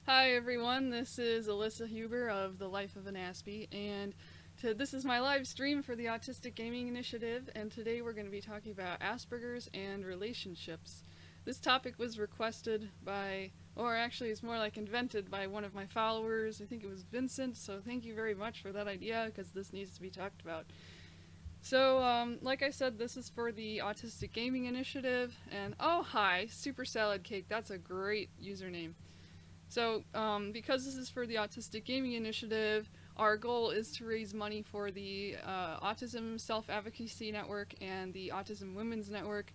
Hi everyone, this is Alyssa Huber of The Life of an Aspie, and this is my live stream for the Autistic Gaming Initiative, and today we're going to be talking about Asperger's and relationships. This topic was requested by, or actually it's more like invented by one of my followers. I think it was Vincent, so thank you very much for that idea, because this needs to be talked about. So, like I said, this is for the Autistic Gaming Initiative, and oh hi, Super Salad Cake, that's a great username. So, because this is for the Autistic Gaming Initiative, our goal is to raise money for the Autism Self-Advocacy Network and the Autism Women's Network.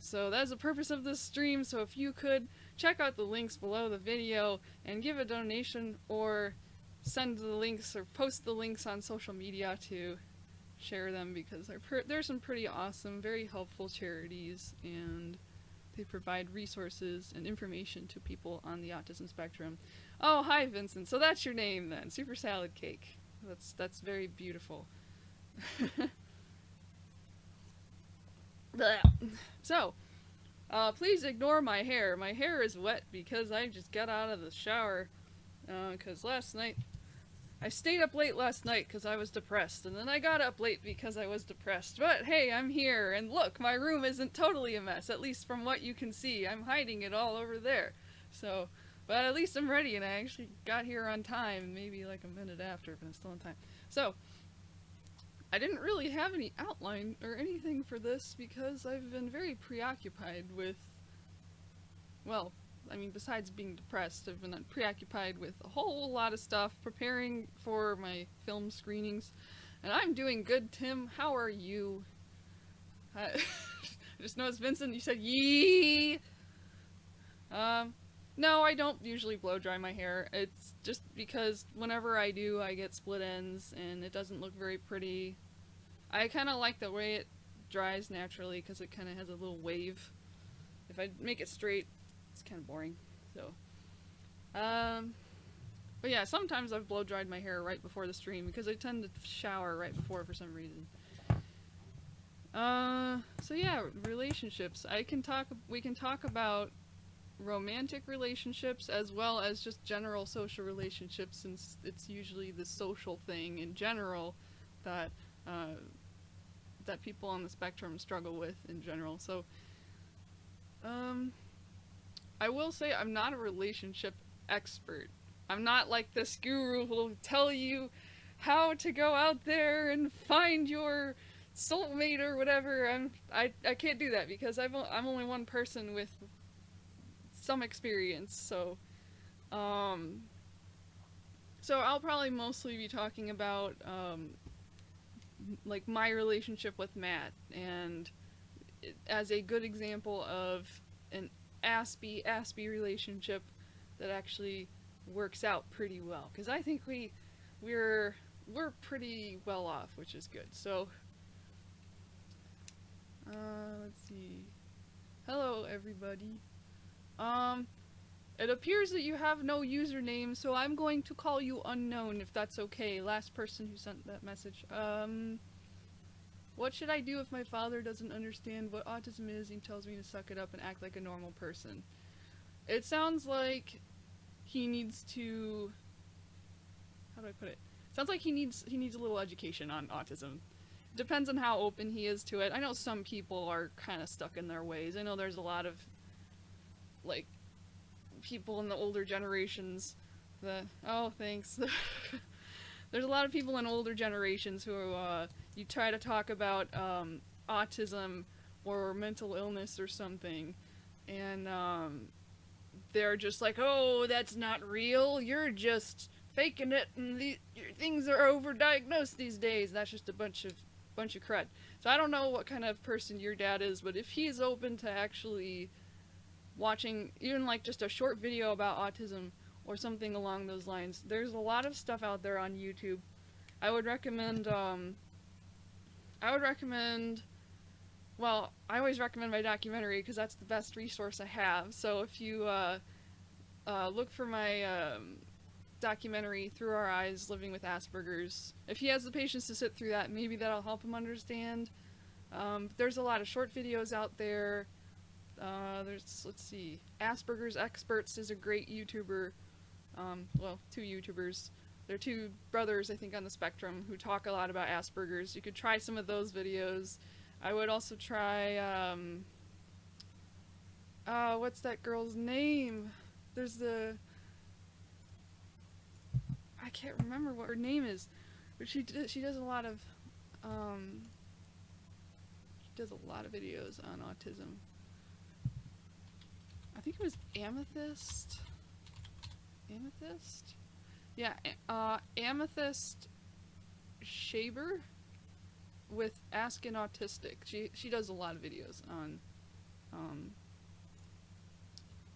So that is the purpose of this stream, so if you could check out the links below the video and give a donation or send the links or post the links on social media to share them, because they're some pretty awesome, very helpful charities, and they provide resources and information to people on the autism spectrum. Oh, hi Vincent. So that's your name then, Super Salad Cake. That's very beautiful. So, please ignore my hair. My hair is wet because I just got out of the shower. Because last night I stayed up late last night because I was depressed, and then I got up late because I was depressed. But hey, I'm here, and look, my room isn't totally a mess, at least from what you can see. I'm hiding it all over there. So, but at least I'm ready, and I actually got here on time, maybe like a minute after, but I'm still on time. So, I didn't really have any outline or anything for this because I've been very preoccupied with, well, I mean, besides being depressed, I've been preoccupied with a whole lot of stuff, preparing for my film screenings. And I'm doing good, Tim. How are you? I just noticed, Vincent, you said yee! No, I don't usually blow dry my hair. It's just because whenever I do, I get split ends, and it doesn't look very pretty. I kind of like the way it dries naturally, because it kind of has a little wave. If I make it straight, it's kind of boring. So, but yeah, sometimes I've blow dried my hair right before the stream because I tend to shower right before for some reason. So yeah, relationships. We can talk about romantic relationships as well as just general social relationships, since it's usually the social thing in general that that people on the spectrum struggle with in general. So, I will say I'm not a relationship expert. I'm not like this guru who will tell you how to go out there and find your soulmate or whatever. I can't do that because I'm only one person with some experience. So I'll probably mostly be talking about like my relationship with Matt, and as a good example of an Aspie relationship that actually works out pretty well, because I think we're pretty well off, which is good. So let's see. Hello everybody. It appears that you have no username, so I'm going to call you unknown if that's okay. Last person who sent that message. What should I do if my father doesn't understand what autism is and tells me to suck it up and act like a normal person? It sounds like he needs to... How do I put it? Sounds like he needs a little education on autism. Depends on how open he is to it. I know some people are kind of stuck in their ways. I know there's a lot of, like, people in the older generations that... Oh, thanks. There's a lot of people in older generations who you try to talk about autism or mental illness or something, and they're just like, oh, that's not real, you're just faking it, and things are overdiagnosed these days. That's just a bunch of crud. So I don't know what kind of person your dad is, but if he's open to actually watching even like just a short video about autism or something along those lines, there's a lot of stuff out there on YouTube. I would recommend, well, I always recommend my documentary because that's the best resource I have. So if you look for my documentary, Through Our Eyes, Living with Asperger's, if he has the patience to sit through that, maybe that'll help him understand. There's a lot of short videos out there. Let's see, Asperger's Experts is a great YouTuber. Well, two YouTubers. They're two brothers, I think, on the spectrum who talk a lot about Asperger's. You could try some of those videos. I would also try, what's that girl's name? There's I can't remember what her name is, but she does a lot of, she does a lot of videos on autism. I think it was Amethyst? Amethyst? Yeah, Amethyst Shaber with Askin Autistic. She does a lot of videos on,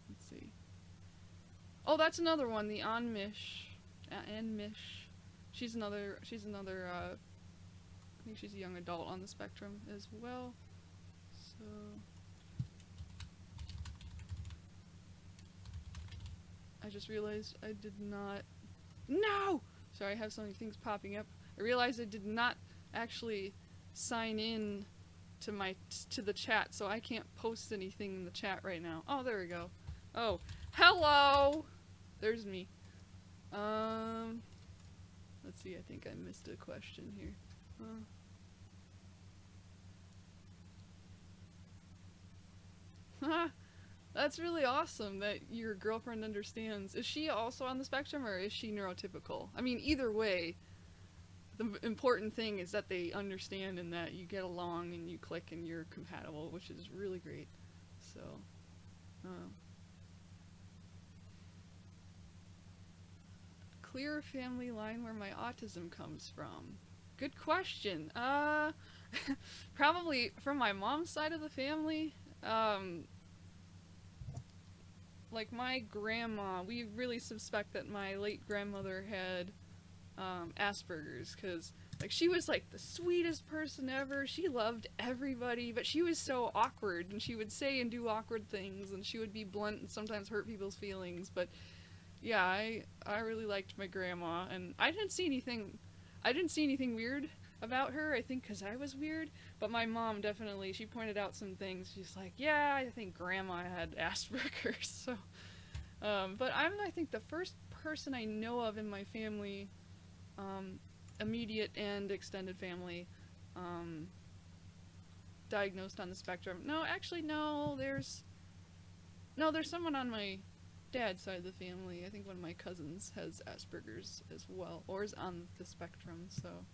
let's see. Oh, that's another one, the Anmish. Anmish. She's another, I think she's a young adult on the spectrum as well. So... I just realized I did not... No! Sorry, I have so many things popping up. I realized I did not actually sign in to the chat, so I can't post anything in the chat right now. Oh, there we go. Oh, hello! There's me. Let's see, I think I missed a question here. Haha! That's really awesome that your girlfriend understands. Is she also on the spectrum, or is she neurotypical? I mean, either way, the important thing is that they understand and that you get along and you click and you're compatible, which is really great. So, clear family line where my autism comes from. Good question. Probably from my mom's side of the family. Like my grandma, we really suspect that my late grandmother had Asperger's, because like she was like the sweetest person ever. She loved everybody, but she was so awkward, and she would say and do awkward things, and she would be blunt and sometimes hurt people's feelings. But yeah, I really liked my grandma, and I didn't see anything weird about her, I think because I was weird, but my mom definitely, she pointed out some things. She's like, yeah, I think grandma had Asperger's. So but I'm, I think, the first person I know of in my family, immediate and extended family, diagnosed on the spectrum. No, actually, no, there's someone on my dad's side of the family. I think one of my cousins has Asperger's as well, or is on the spectrum, so...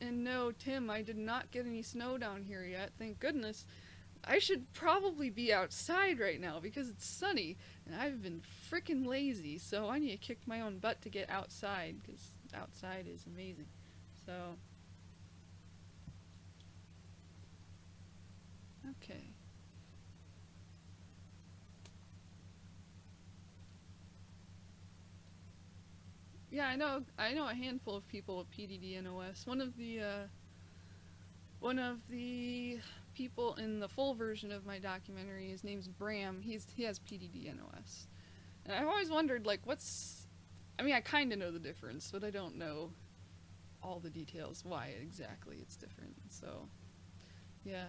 And no, Tim, I did not get any snow down here yet, thank goodness. I should probably be outside right now because it's sunny, and I've been frickin' lazy, so I need to kick my own butt to get outside, because outside is amazing. So... okay. Yeah, I know a handful of people with PDD-NOS. One of the people in the full version of my documentary, his name's Bram, he has PDD-NOS. And I've always wondered, like, I mean, I kind of know the difference, but I don't know all the details, why exactly it's different, so, yeah.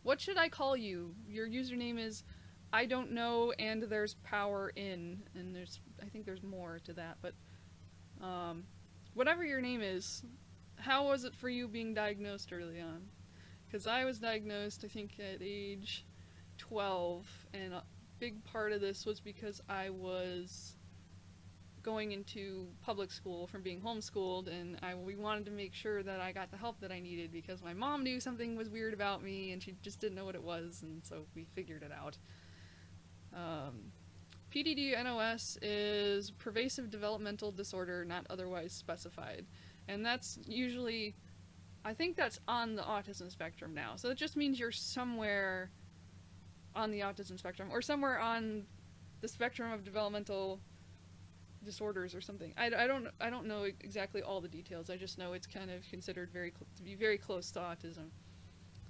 What should I call you? Your username is I don't know, and there's power in, and I think there's more to that, but, whatever your name is, how was it for you being diagnosed early on? Because I was diagnosed, I think, at age 12, and a big part of this was because I was going into public school from being homeschooled, and we wanted to make sure that I got the help that I needed, because my mom knew something was weird about me, and she just didn't know what it was, and so we figured it out. PDD-NOS is pervasive developmental disorder not otherwise specified, and that's usually, I think that's on the autism spectrum now, so it just means you're somewhere on the autism spectrum, or somewhere on the spectrum of developmental disorders or something. I don't know exactly all the details, I just know it's kind of considered to be very close to autism.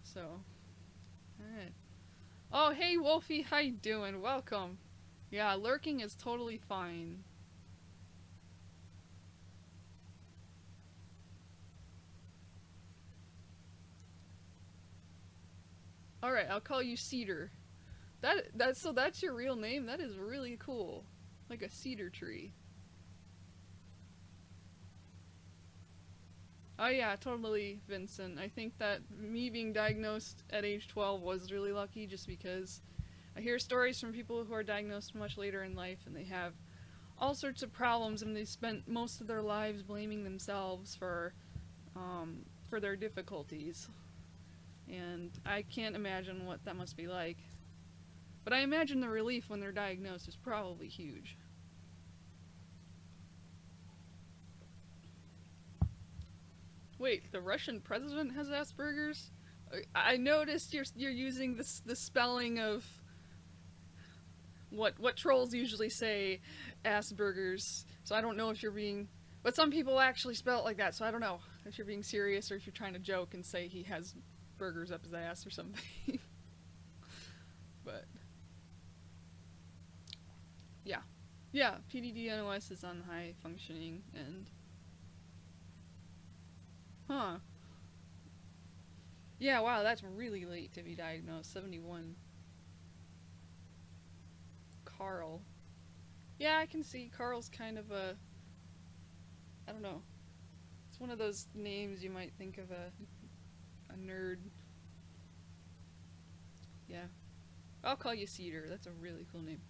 So, alright. Oh, hey Wolfie, how you doing? Welcome. Yeah, lurking is totally fine. Alright, I'll call you Cedar. So that's your real name? That is really cool. Like a cedar tree. Oh yeah, totally, Vincent. I think that me being diagnosed at age 12 was really lucky, just because I hear stories from people who are diagnosed much later in life and they have all sorts of problems and they spent most of their lives blaming themselves for their difficulties. And I can't imagine what that must be like. But I imagine the relief when they're diagnosed is probably huge. Wait, the Russian president has Asperger's? I noticed you're using the spelling of what trolls usually say, Asperger's. So I don't know if you're being, but some people actually spell it like that. So I don't know if you're being serious or if you're trying to joke and say he has burgers up his ass or something. But yeah, PDD-NOS is on high functioning and yeah, wow, that's really late to be diagnosed. 71. Carl. Yeah, I can see Carl's kind of I don't know. It's one of those names you might think of a nerd. Yeah. I'll call you Cedar. That's a really cool name.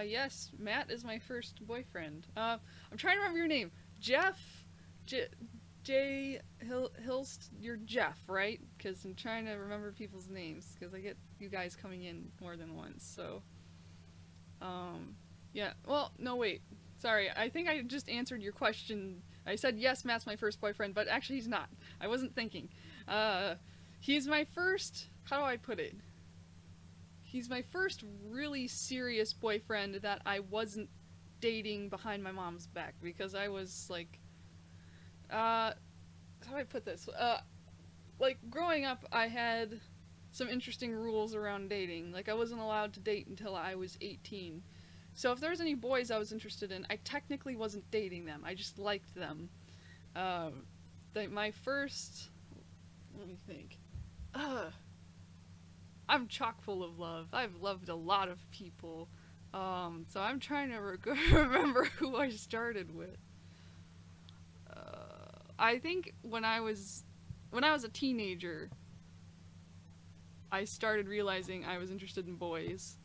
Yes, Matt is my first boyfriend. I'm trying to remember your name. Jeff? J. Hilst, you're Jeff, right? Because I'm trying to remember people's names, because I get you guys coming in more than once, so. Yeah, well, no, wait. Sorry, I think I just answered your question. I said, yes, Matt's my first boyfriend, but actually he's not. I wasn't thinking. He's my first, how do I put it? He's my first really serious boyfriend that I wasn't dating behind my mom's back, because I was like, how do I put this? Like, growing up, I had some interesting rules around dating. Like, I wasn't allowed to date until I was 18. So if there was any boys I was interested in, I technically wasn't dating them. I just liked them. My first... Let me think. I'm chock full of love. I've loved a lot of people. So I'm trying to remember who I started with. I think when I was a teenager, I started realizing I was interested in boys.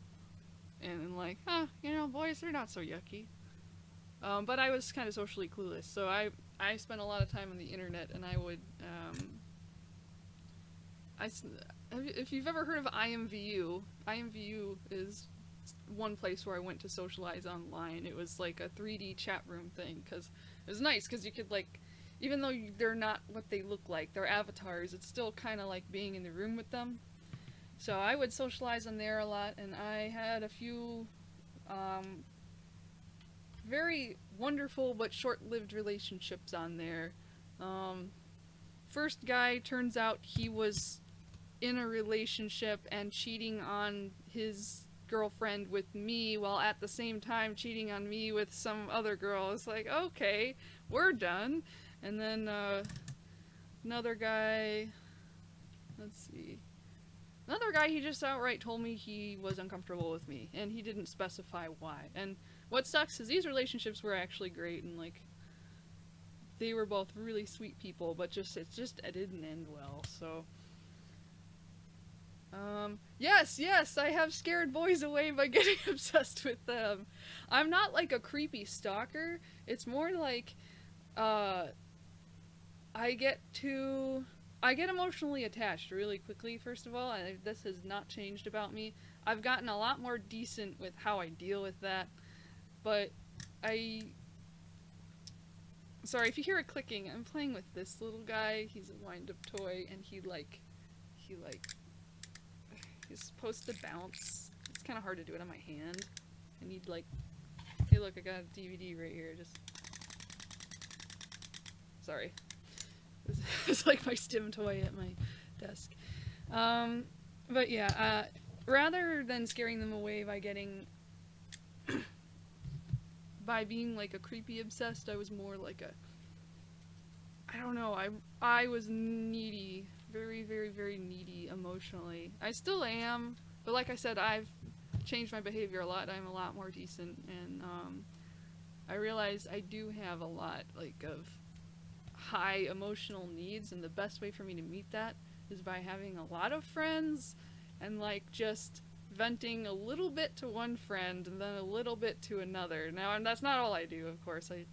And like, boys, they're not so yucky. But I was kind of socially clueless, so I spent a lot of time on the internet, and I would, if you've ever heard of IMVU is one place where I went to socialize online. It was like a 3D chat room thing, because it was nice, because you could, like, even though they're not what they look like, they're avatars, it's still kind of like being in the room with them. So I would socialize on there a lot, and I had a few very wonderful but short-lived relationships on there. First guy, turns out he was in a relationship and cheating on his girlfriend with me, while at the same time cheating on me with some other girl. It's like, okay, we're done. And then another guy, let's see. Another guy, he just outright told me he was uncomfortable with me, and he didn't specify why. And what sucks is these relationships were actually great, and like, they were both really sweet people, but it didn't end well, so. Yes, I have scared boys away by getting obsessed with them. I'm not like a creepy stalker, it's more like, I get emotionally attached really quickly, first of all, and this has not changed about me. I've gotten a lot more decent with how I deal with that, but sorry, if you hear it clicking, I'm playing with this little guy. He's a wind-up toy, and he's supposed to bounce. It's kind of hard to do it on my hand. I need, like, hey look, I got a DVD right here, sorry. It's like my stim toy at my desk. But yeah, rather than scaring them away by being like a creepy obsessed, I was more like I don't know. I was needy, very, very, very needy emotionally. I still am, but like I said, I've changed my behavior a lot. I'm a lot more decent, and I realize I do have a lot like of high emotional needs, and the best way for me to meet that is by having a lot of friends and like just venting a little bit to one friend and then a little bit to another. Now, and that's not all I do, of course. I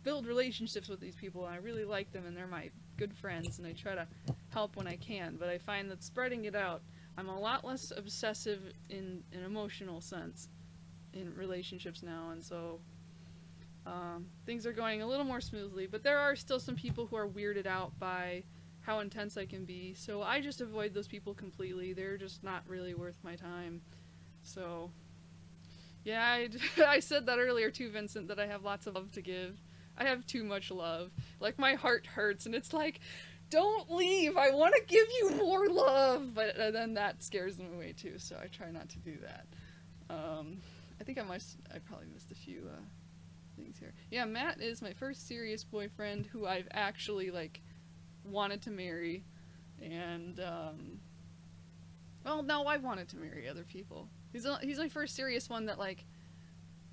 build relationships with these people and I really like them and they're my good friends and I try to help when I can, but I find that spreading it out, I'm a lot less obsessive in an emotional sense in relationships now, and so things are going a little more smoothly, but there are still some people who are weirded out by how intense I can be, so I just avoid those people completely. They're just not really worth my time. So, yeah, I said that earlier too, Vincent, that I have lots of love to give. I have too much love. Like, my heart hurts, and it's like, don't leave, I want to give you more love, but then that scares them away too, so I try not to do that. I think I probably missed a few things here. Yeah, Matt is my first serious boyfriend who I've actually, like, wanted to marry, and, well, no, I wanted to marry other people. He's my first serious one that, like,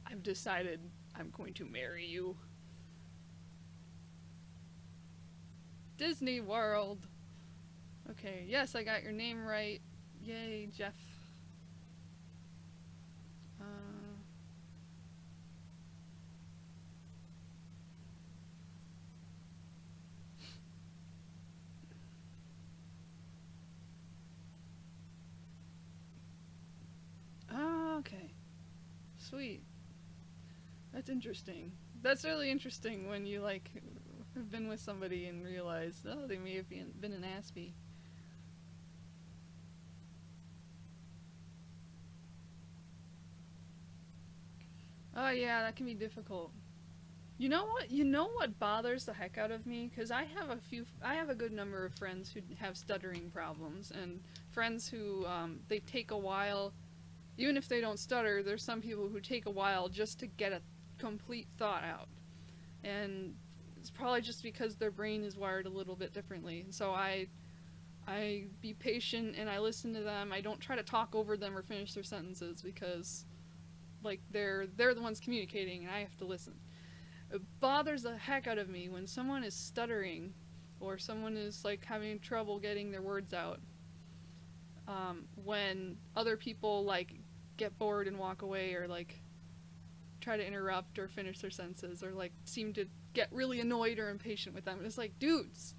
I've decided I'm going to marry you. Disney World. Okay, yes, I got your name right. Yay, Jeff. Okay. Sweet. That's interesting. That's really interesting when you, like, have been with somebody and realize, oh, they may have been an Aspie. Oh, yeah, that can be difficult. You know what? You know what bothers the heck out of me? Because I have a good number of friends who have stuttering problems, and friends who, they take a while, even if they don't stutter, there's some people who take a while just to get a complete thought out. And it's probably just because their brain is wired a little bit differently. And so I be patient and I listen to them. I don't try to talk over them or finish their sentences because, like, they're the ones communicating and I have to listen. It bothers the heck out of me when someone is stuttering or someone is, like, having trouble getting their words out. When other people, like, get bored and walk away, or, like, try to interrupt or finish their sentences, or, like, seem to get really annoyed or impatient with them. And it's like, dudes,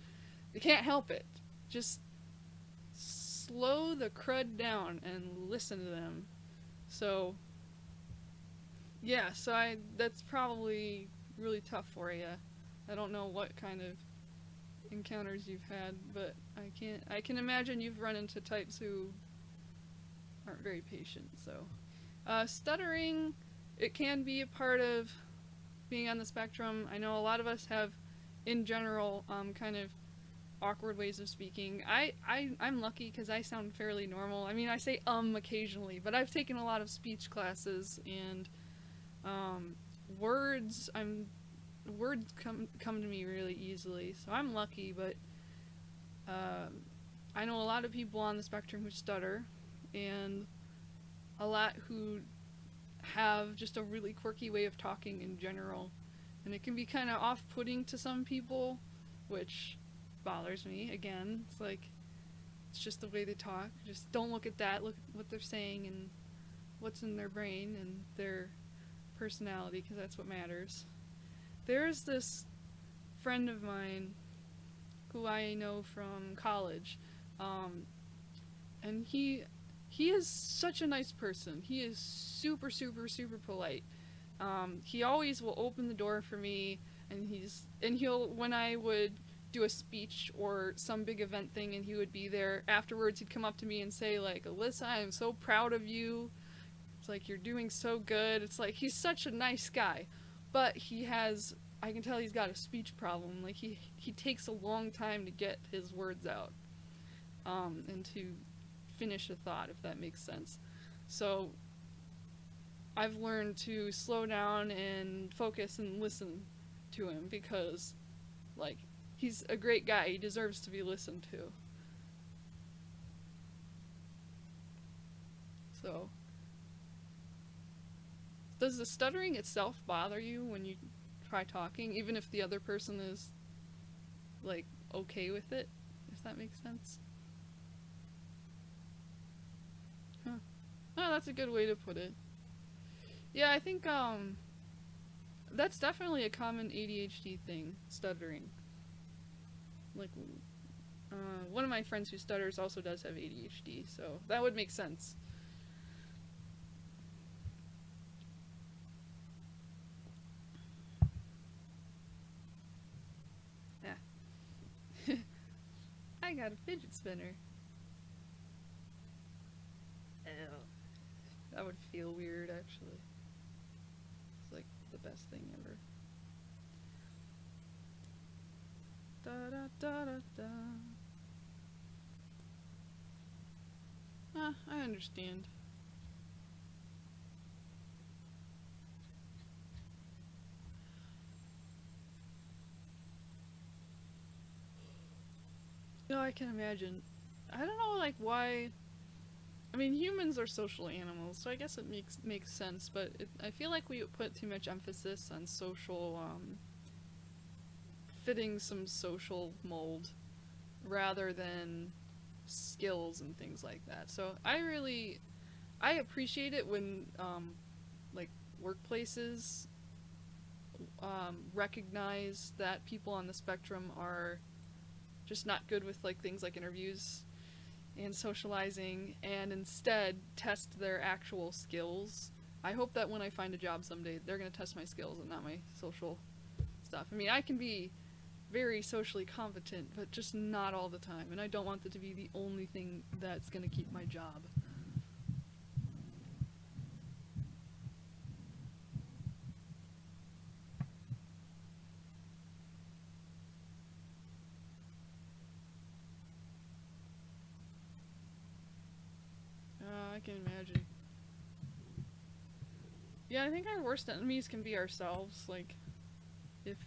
you can't help it. Just slow the crud down and listen to them. So, yeah, so that's probably really tough for you. I don't know what kind of encounters you've had, but I can imagine you've run into types who aren't very patient. So, stuttering, it can be a part of being on the spectrum. I know a lot of us have, in general, kind of awkward ways of speaking. I'm lucky because I sound fairly normal. I mean, I say occasionally, but I've taken a lot of speech classes, and words come to me really easily, so I'm lucky. But I know a lot of people on the spectrum who stutter, and a lot who have just a really quirky way of talking in general, and it can be kind of off-putting to some people, which bothers me. Again, it's like, it's just the way they talk. Just don't look at that, look at what they're saying and what's in their brain and their personality, because that's what matters. There's this friend of mine who I know from college, and he is such a nice person. He is super, super, super polite. He always will open the door for me, and he'll, when I would do a speech or some big event thing and he would be there, afterwards he'd come up to me and say, like, Alyssa, I'm so proud of you. It's like, you're doing so good. It's like, he's such a nice guy. But I can tell he's got a speech problem. Like, he takes a long time to get his words out, and to finish a thought, if that makes sense. So I've learned to slow down and focus and listen to him, because, like, he's a great guy. He deserves to be listened to. So, does the stuttering itself bother you when you try talking, even if the other person is, like, okay with it? If that makes sense? Huh. Oh, that's a good way to put it. Yeah, I think, that's definitely a common ADHD thing, stuttering. Like, one of my friends who stutters also does have ADHD, so that would make sense. Yeah. I got a fidget spinner. Ew. That would feel weird, actually. It's like the best thing ever. Da da da da da. I understand. No, I can imagine. I don't know, like, why. I mean, humans are social animals, so I guess it makes sense. But I feel like we put too much emphasis on social, fitting some social mold, rather than skills and things like that. So I appreciate it when, like, workplaces, recognize that people on the spectrum are just not good with, like, things like interviews and socializing, and instead test their actual skills. I hope that when I find a job someday, they're going to test my skills and not my social stuff. I mean, I can be very socially competent, but just not all the time, and I don't want that to be the only thing that's going to keep my job. I can imagine. Yeah, I think our worst enemies can be ourselves. Like, if,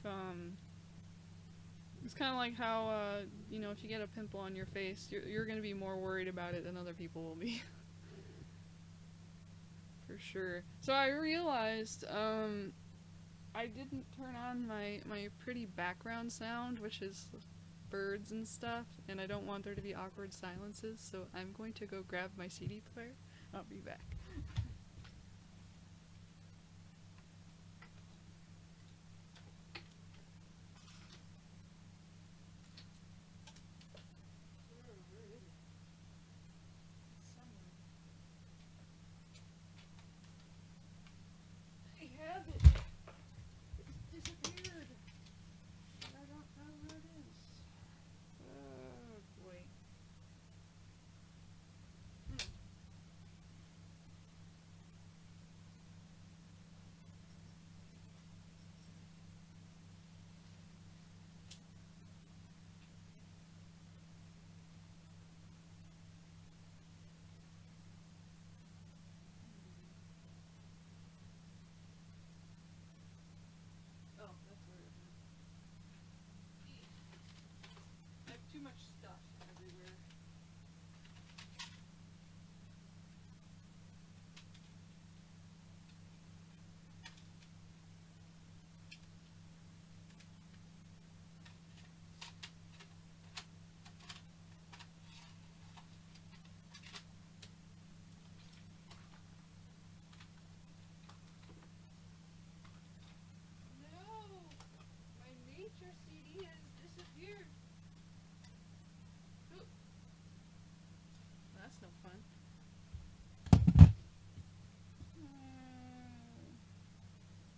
it's kind of like how, if you get a pimple on your face, you're going to be more worried about it than other people will be. For sure. So I realized, I didn't turn on my pretty background sound, which is birds and stuff, and I don't want there to be awkward silences, so I'm going to go grab my CD player. I'll be back. I have it. It disappeared. I don't know where it is. Oh boy. Oh, that's where it is. I have too much stuff everywhere. No! My nature CD has disappeared. Oop. That's no fun.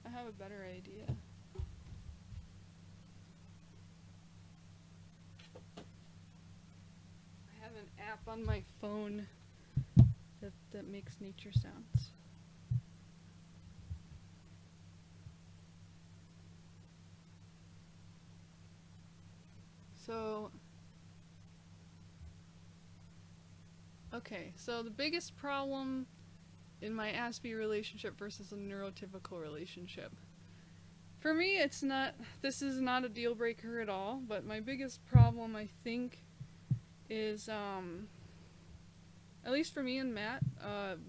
I have a better idea. I have an app on my phone that makes nature sounds. So, okay, so the biggest problem in my Aspie relationship versus a neurotypical relationship. For me, this is not a deal breaker at all, but my biggest problem, I think, is, at least for me and Matt,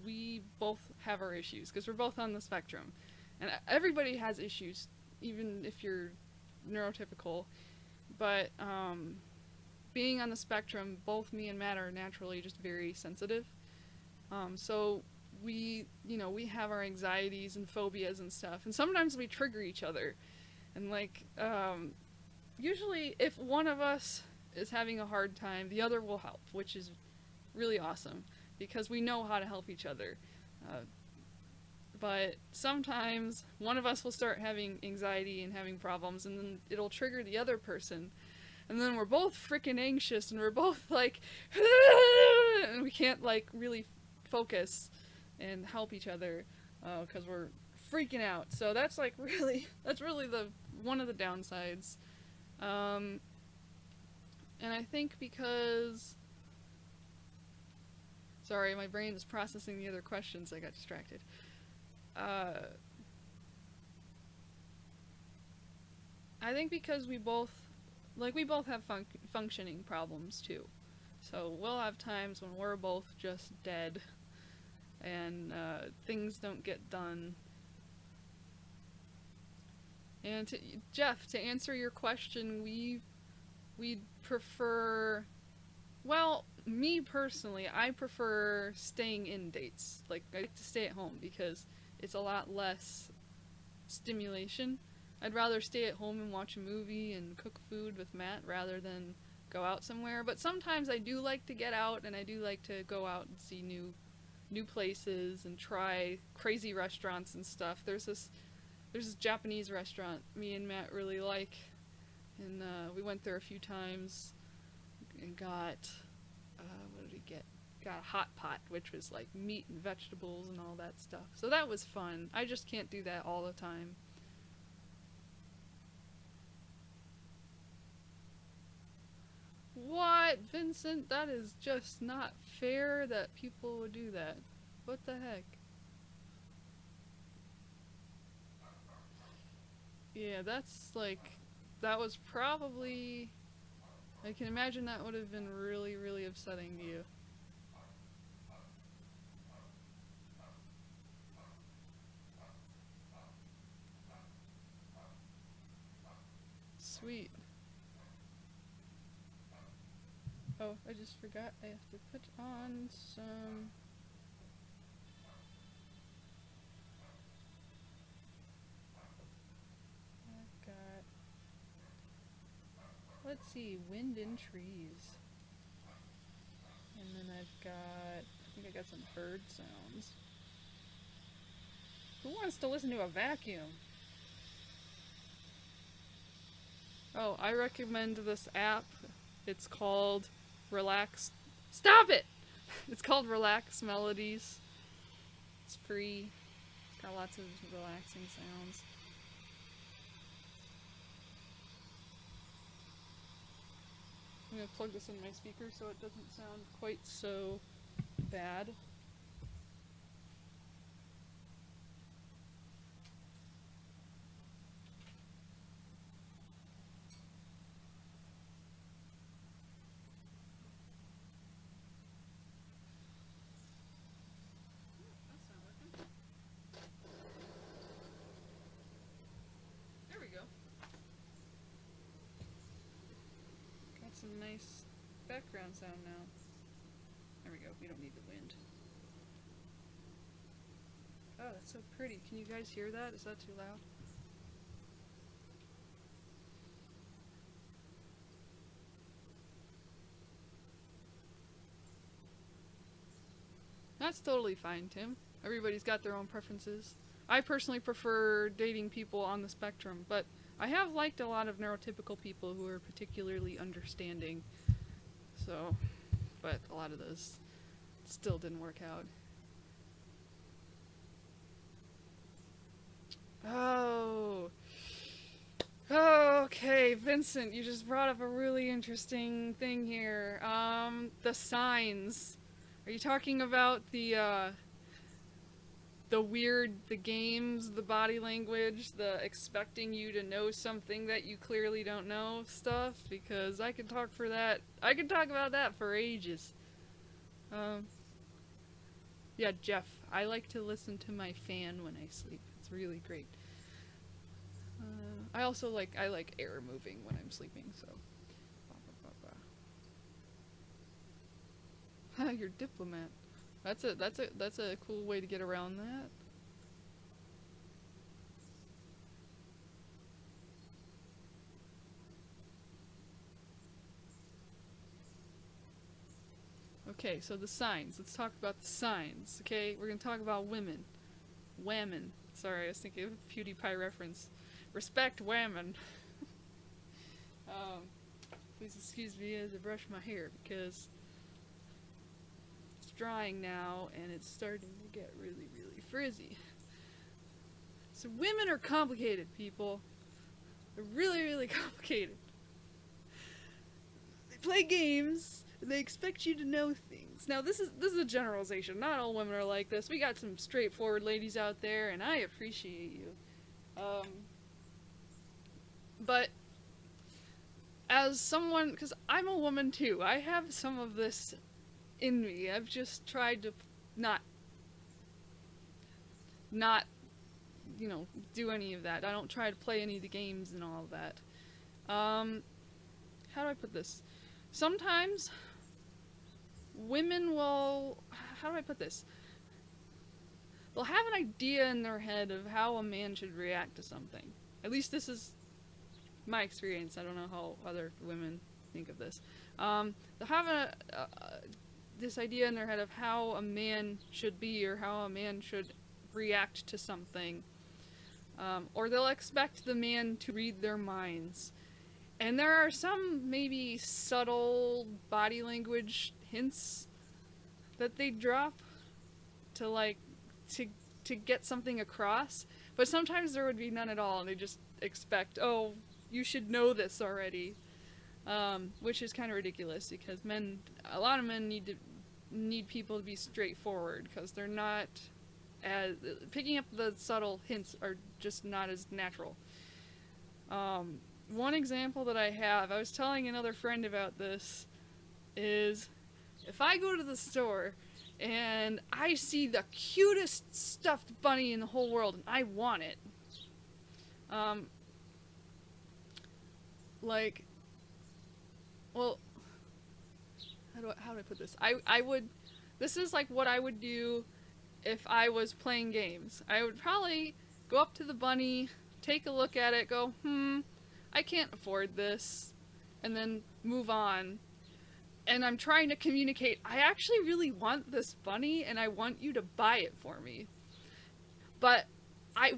we both have our issues, because we're both on the spectrum. And everybody has issues, even if you're neurotypical. But, being on the spectrum, both me and Matt are naturally just very sensitive. So we have our anxieties and phobias and stuff, and sometimes we trigger each other. And like, usually if one of us is having a hard time, the other will help, which is really awesome, because we know how to help each other. But sometimes one of us will start having anxiety and having problems, and then it'll trigger the other person. And then we're both freaking anxious, and we're both like, and we can't like really focus and help each other, because we're freaking out. So that's really the one of the downsides. And I think because, sorry, my brain is processing the other questions, I got distracted. I think because we both have functioning problems too. So we'll have times when we're both just dead, and things don't get done. And Jeff, to answer your question, we prefer, well, me personally, I prefer staying in dates. Like, I like to stay at home because it's a lot less stimulation. I'd rather stay at home and watch a movie and cook food with Matt rather than go out somewhere. But sometimes I do like to get out, and I do like to go out and see new places and try crazy restaurants and stuff. There's this Japanese restaurant me and Matt really like, and we went there a few times and got, what did we get? Got a hot pot, which was like meat and vegetables and all that stuff. So that was fun. I just can't do that all the time. What, Vincent? That is just not fair that people would do that. What the heck? Yeah, that was probably, I can imagine that would have been really, really upsetting to you. Sweet. Oh, I just forgot I have to put on some... I've got... Let's see, wind and trees. And then I think I got some bird sounds. Who wants to listen to a vacuum? Oh, I recommend this app. It's called Relax... Stop it! It's called Relax Melodies. It's free. It's got lots of relaxing sounds. I'm gonna plug this in my speaker so it doesn't sound quite so bad. Some nice background sound now. There we go, we don't need the wind. Oh, that's so pretty. Can you guys hear that? Is that too loud? That's totally fine, Tim. Everybody's got their own preferences. I personally prefer dating people on the spectrum, but I have liked a lot of neurotypical people who are particularly understanding. So, but a lot of those still didn't work out. Oh. Okay, Vincent, you just brought up a really interesting thing here. The signs. Are you talking about the the games, the body language, the expecting you to know something that you clearly don't know stuff, because I could talk about that for ages. Um, yeah, Jeff, I like to listen to my fan when I sleep. It's really great. I also like air moving when I'm sleeping, so. You're diplomat. That's a cool way to get around that. Okay, so the signs. Let's talk about the signs. Okay, we're gonna talk about women. Whammon. Sorry, I was thinking of a PewDiePie reference. Respect whammon. Please excuse me as I brush my hair because it's drying now and it's starting to get really, really frizzy. So women are complicated, people. They're really, really complicated. They play games and they expect you to know things. Now this is a generalization. Not all women are like this. We got some straightforward ladies out there and I appreciate you. But as someone, because I'm a woman too, I have some of this in me. I've just tried to not do any of that. I don't try to play any of the games and all of that. How do I put this? Sometimes women will, how do I put this? They'll have an idea in their head of how a man should react to something. At least this is my experience. I don't know how other women think of this. They'll have this idea in their head of how a man should be or how a man should react to something. Or they'll expect the man to read their minds. And there are some maybe subtle body language hints that they drop to to get something across. But sometimes there would be none at all and they just expect, oh, you should know this already, which is kind of ridiculous because a lot of men need people to be straightforward because they're not as picking up the subtle hints are just not as natural. One example that I was telling another friend about this, is if I go to the store and I see the cutest stuffed bunny in the whole world and I want it, how do I put this? This is like what I would do if I was playing games. I would probably go up to the bunny, take a look at it, go, I can't afford this, and then move on. And I'm trying to communicate, I actually really want this bunny and I want you to buy it for me. But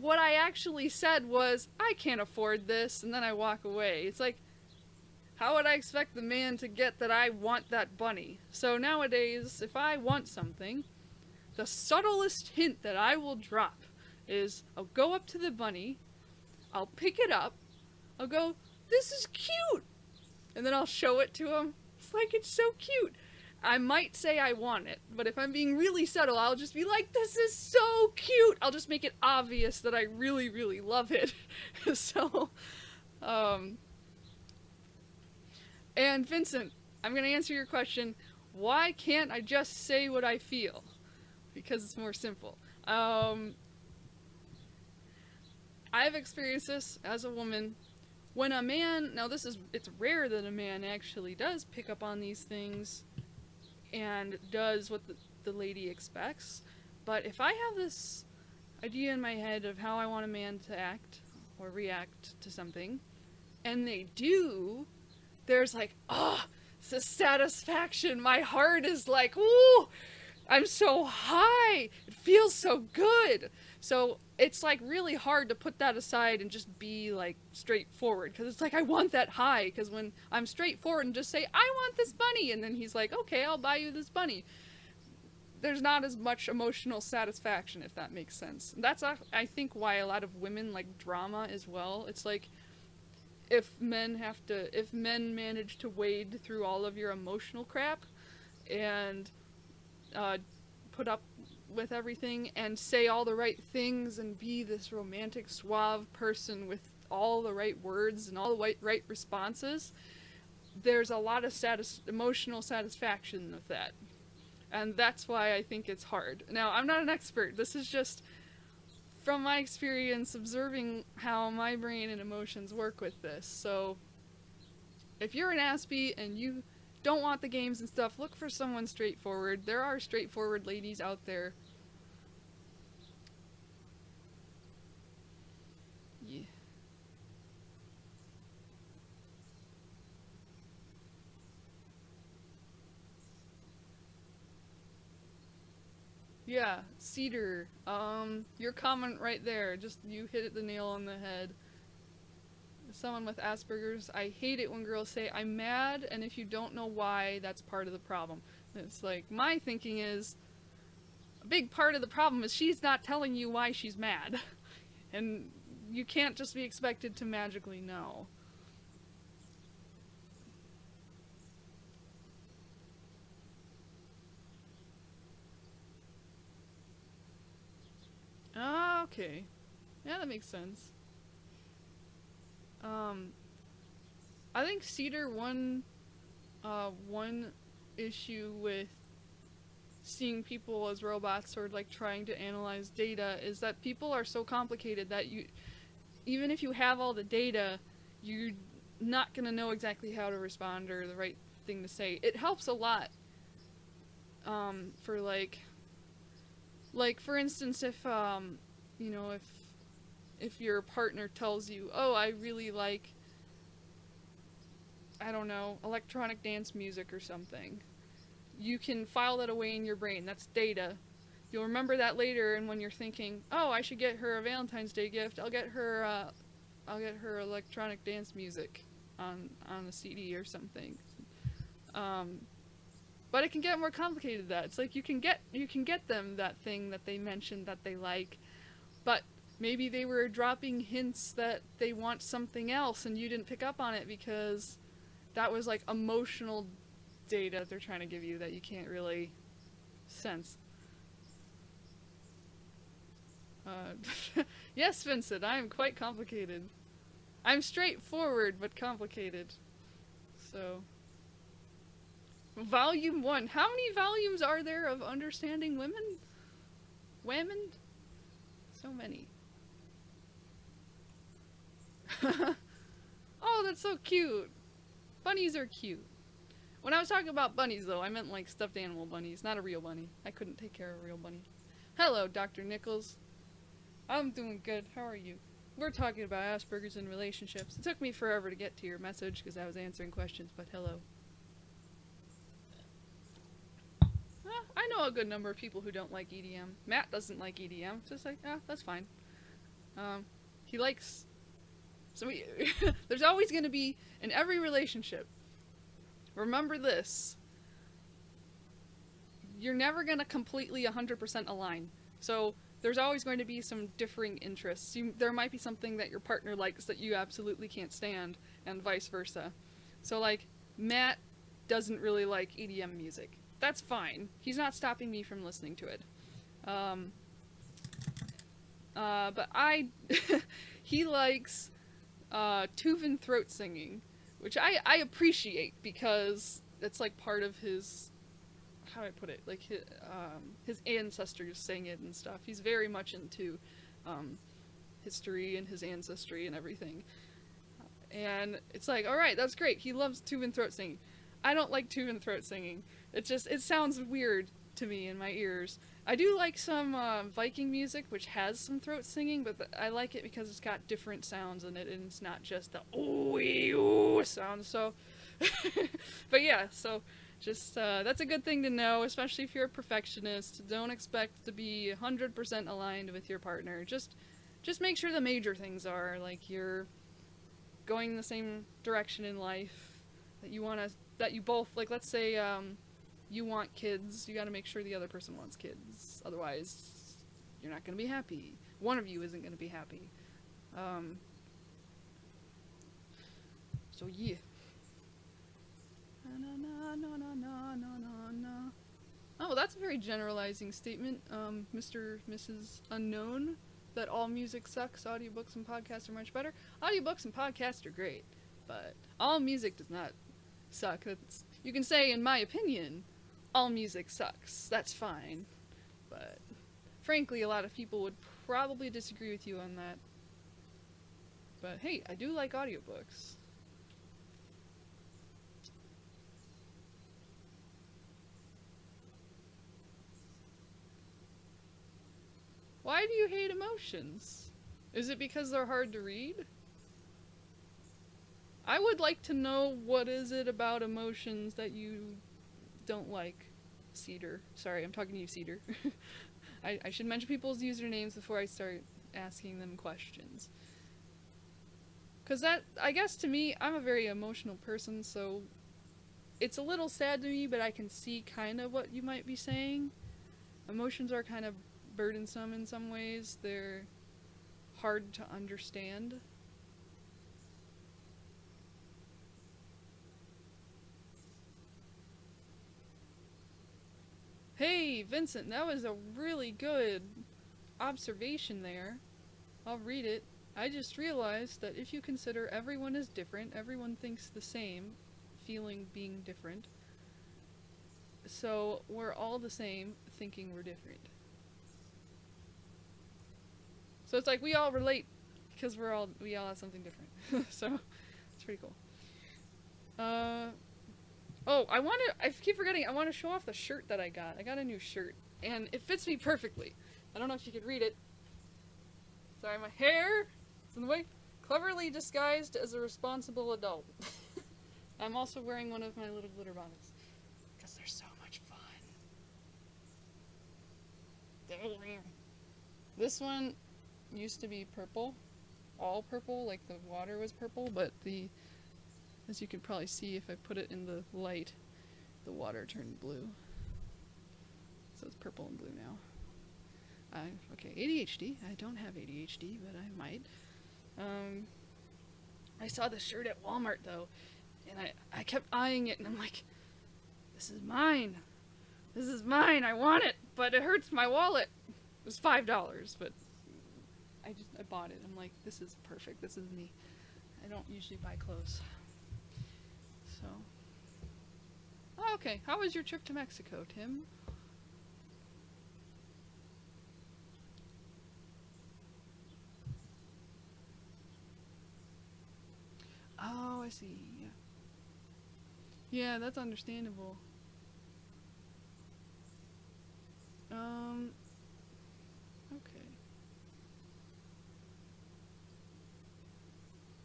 what I actually said was, I can't afford this, and then I walk away. It's like, how would I expect the man to get that I want that bunny? So nowadays, if I want something, the subtlest hint that I will drop is, I'll go up to the bunny, I'll pick it up, I'll go, this is cute! And then I'll show it to him. It's like, it's so cute. I might say I want it, but if I'm being really subtle, I'll just be like, this is so cute! I'll just make it obvious that I really, really love it. So, and Vincent, I'm gonna answer your question, why can't I just say what I feel? Because it's more simple. I've experienced this as a woman. When a man, it's rare that a man actually does pick up on these things and does what the lady expects. But if I have this idea in my head of how I want a man to act or react to something, and they do, there's like, it's a satisfaction. My heart is like, ooh, I'm so high. It feels so good. So it's like really hard to put that aside and just be like straightforward, because it's like, I want that high. Because when I'm straightforward and just say, I want this bunny, and then he's like, okay, I'll buy you this bunny, there's not as much emotional satisfaction, if that makes sense. That's I think why a lot of women like drama as well. It's like, if men manage to wade through all of your emotional crap and put up with everything and say all the right things and be this romantic, suave person with all the right words and all the right responses, there's a lot of emotional satisfaction with that. And that's why I think it's hard. Now, I'm not an expert. This is just from my experience observing how my brain and emotions work with this. So if you're an Aspie and you don't want the games and stuff, look for someone straightforward. There are straightforward ladies out there. Yeah. Yeah, Cedar. Your comment right there, just you hit the nail on the head. Someone with Asperger's, I hate it when girls say, I'm mad, and if you don't know why, that's part of the problem. It's like, my thinking is, a big part of the problem is she's not telling you why she's mad. And you can't just be expected to magically know. Ah, okay. Yeah, that makes sense. Um, I think Cedar one issue with seeing people as robots or like trying to analyze data is that people are so complicated that even if you have all the data, you're not gonna know exactly how to respond or the right thing to say. It helps a lot, for like for instance, if you know, if your partner tells you, oh, I really like, I don't know, electronic dance music or something, you can file that away in your brain. That's data. You'll remember that later, and when you're thinking, oh, I should get her a Valentine's Day gift, I'll get her electronic dance music on a CD or something. But it can get more complicated than that. It's like you can get them that thing that they mentioned that they like, but maybe they were dropping hints that they want something else and you didn't pick up on it because that was like emotional data they're trying to give you that you can't really sense. Yes, Vincent, I am quite complicated. I'm straightforward but complicated. So, Volume 1. How many volumes are there of Understanding Women? Women? So many. Oh, that's so cute. Bunnies are cute. When I was talking about bunnies, though, I meant like stuffed animal bunnies, not a real bunny. I couldn't take care of a real bunny. Hello, Dr. Nichols. I'm doing good. How are you? We're talking about Asperger's and relationships. It took me forever to get to your message because I was answering questions, but hello. I know a good number of people who don't like EDM. Matt doesn't like EDM. Just like, that's fine. He likes... there's always going to be, in every relationship, remember this, you're never going to completely 100% align. So there's always going to be some differing interests. There might be something that your partner likes that you absolutely can't stand, and vice versa. So like, Matt doesn't really like EDM music. That's fine. He's not stopping me from listening to it. But he likes Tuvan throat singing, which I appreciate because it's like part of his, how do I put it, like his ancestors sang it and stuff. He's very much into history and his ancestry and everything. And it's like, alright, that's great. He loves Tuvan throat singing. I don't like Tuvan throat singing. It sounds weird to me in my ears. I do like some Viking music, which has some throat singing, but I like it because it's got different sounds in it, and it's not just the ooh sound. So, but yeah, so just that's a good thing to know, especially if you're a perfectionist. Don't expect to be 100% aligned with your partner. Just make sure the major things are, like, you're going the same direction in life, that you both, like, let's say you want kids, you gotta make sure the other person wants kids. Otherwise, you're not gonna be happy. One of you isn't gonna be happy. So yeah. Oh, that's a very generalizing statement, Mr. Mrs. Unknown, that all music sucks, audiobooks and podcasts are much better. Audiobooks and podcasts are great, but all music does not suck. You can say, in my opinion, all music sucks. That's fine. But frankly, a lot of people would probably disagree with you on that. But hey, I do like audiobooks. Why do you hate emotions? Is it because they're hard to read? I would like to know, what is it about emotions that you don't like, Cedar. Sorry, I'm talking to you, Cedar. I should mention people's usernames before I start asking them questions. Because that, I guess to me, I'm a very emotional person, so it's a little sad to me, but I can see kind of what you might be saying. Emotions are kind of burdensome in some ways. They're hard to understand. Hey, Vincent, that was a really good observation there. I'll read it. I just realized that if you consider everyone is different, everyone thinks the same, feeling being different. So we're all the same, thinking we're different. So it's like we all relate because we all have something different. So it's pretty cool. Oh, I keep forgetting, I want to show off the shirt that I got. I got a new shirt, and it fits me perfectly. I don't know if you could read it. Sorry, my hair is in the way. Cleverly disguised as a responsible adult. I'm also wearing one of my little glitter bonnets, because they're so much fun. This one used to be purple. All purple, like the water was purple, but as you can probably see if I put it in the light, the water turned blue. So it's purple and blue now. Okay, ADHD. I don't have ADHD, but I might. I saw the shirt at Walmart though, and I kept eyeing it, and I'm like, this is mine. This is mine. I want it, but it hurts my wallet. It was $5, but I bought it. I'm like, this is perfect. This is me. I don't usually buy clothes. So. Oh, okay. How was your trip to Mexico, Tim? Oh, I see. Yeah. Yeah, that's understandable. Okay.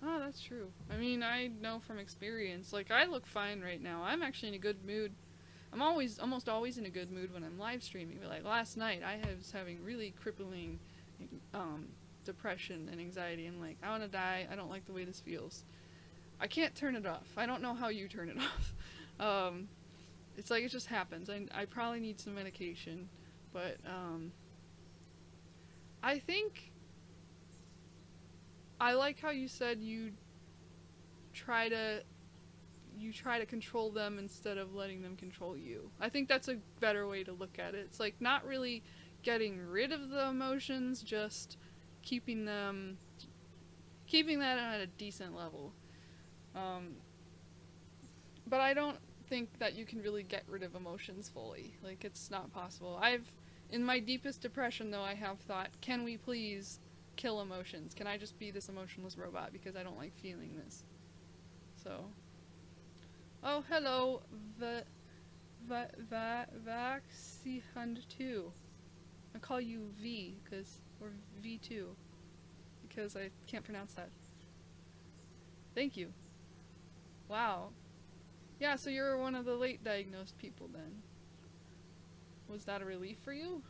Oh, that's true. I mean, I know from experience. Like, I look fine right now. I'm actually in a good mood. I'm almost always in a good mood when I'm live streaming. But like last night, I was having really crippling, depression and anxiety. And like, I want to die. I don't like the way this feels. I can't turn it off. I don't know how you turn it off. It's like it just happens. I probably need some medication, but I think I like how you said you try to control them instead of letting them control you. I think that's a better way to look at it. It's like not really getting rid of the emotions, just keeping that at a decent level. But I don't think that you can really get rid of emotions fully. Like, it's not possible. In my deepest depression though, I have thought, can we please kill emotions? Can I just be this emotionless robot because I don't like feeling this? So. Oh, hello, Vaxihund2. I call you V, or V2, because I can't pronounce that. Thank you. Wow. Yeah, so you're one of the late diagnosed people then. Was that a relief for you?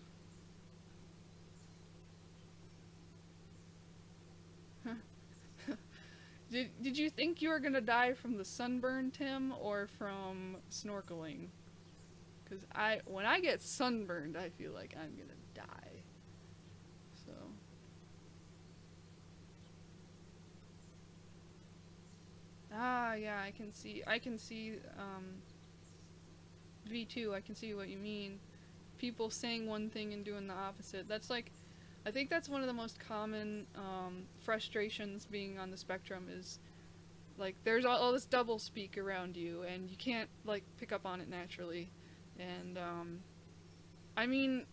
Did you think you were gonna die from the sunburn, Tim, or from snorkeling? Because when I get sunburned, I feel like I'm gonna die. So. Ah, yeah, I can see, V2, I can see what you mean. people saying one thing and doing the opposite. That's like, I think that's one of the most common frustrations being on the spectrum is, like, there's all this double speak around you, and you can't, like, pick up on it naturally. And, I mean,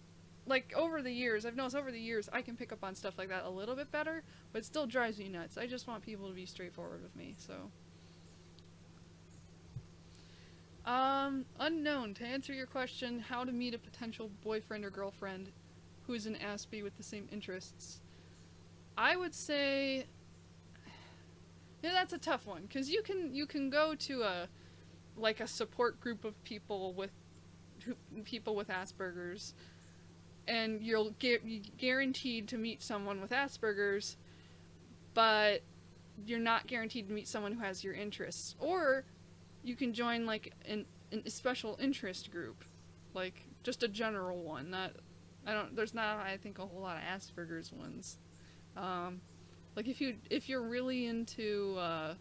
like, over the years, I've noticed over the years, I can pick up on stuff like that a little bit better, but it still drives me nuts. I just want people to be straightforward with me, so. Unknown, to answer your question, how to meet a potential boyfriend or girlfriend who is an Aspie with the same interests. I would say, yeah, that's a tough one, because you can go to a support group of people with Asperger's, and you'll get guaranteed to meet someone with Asperger's, but you're not guaranteed to meet someone who has your interests. Or you can join like a special interest group, like just a general one. There's not, I think, a whole lot of Asperger's ones. Like if you're really into I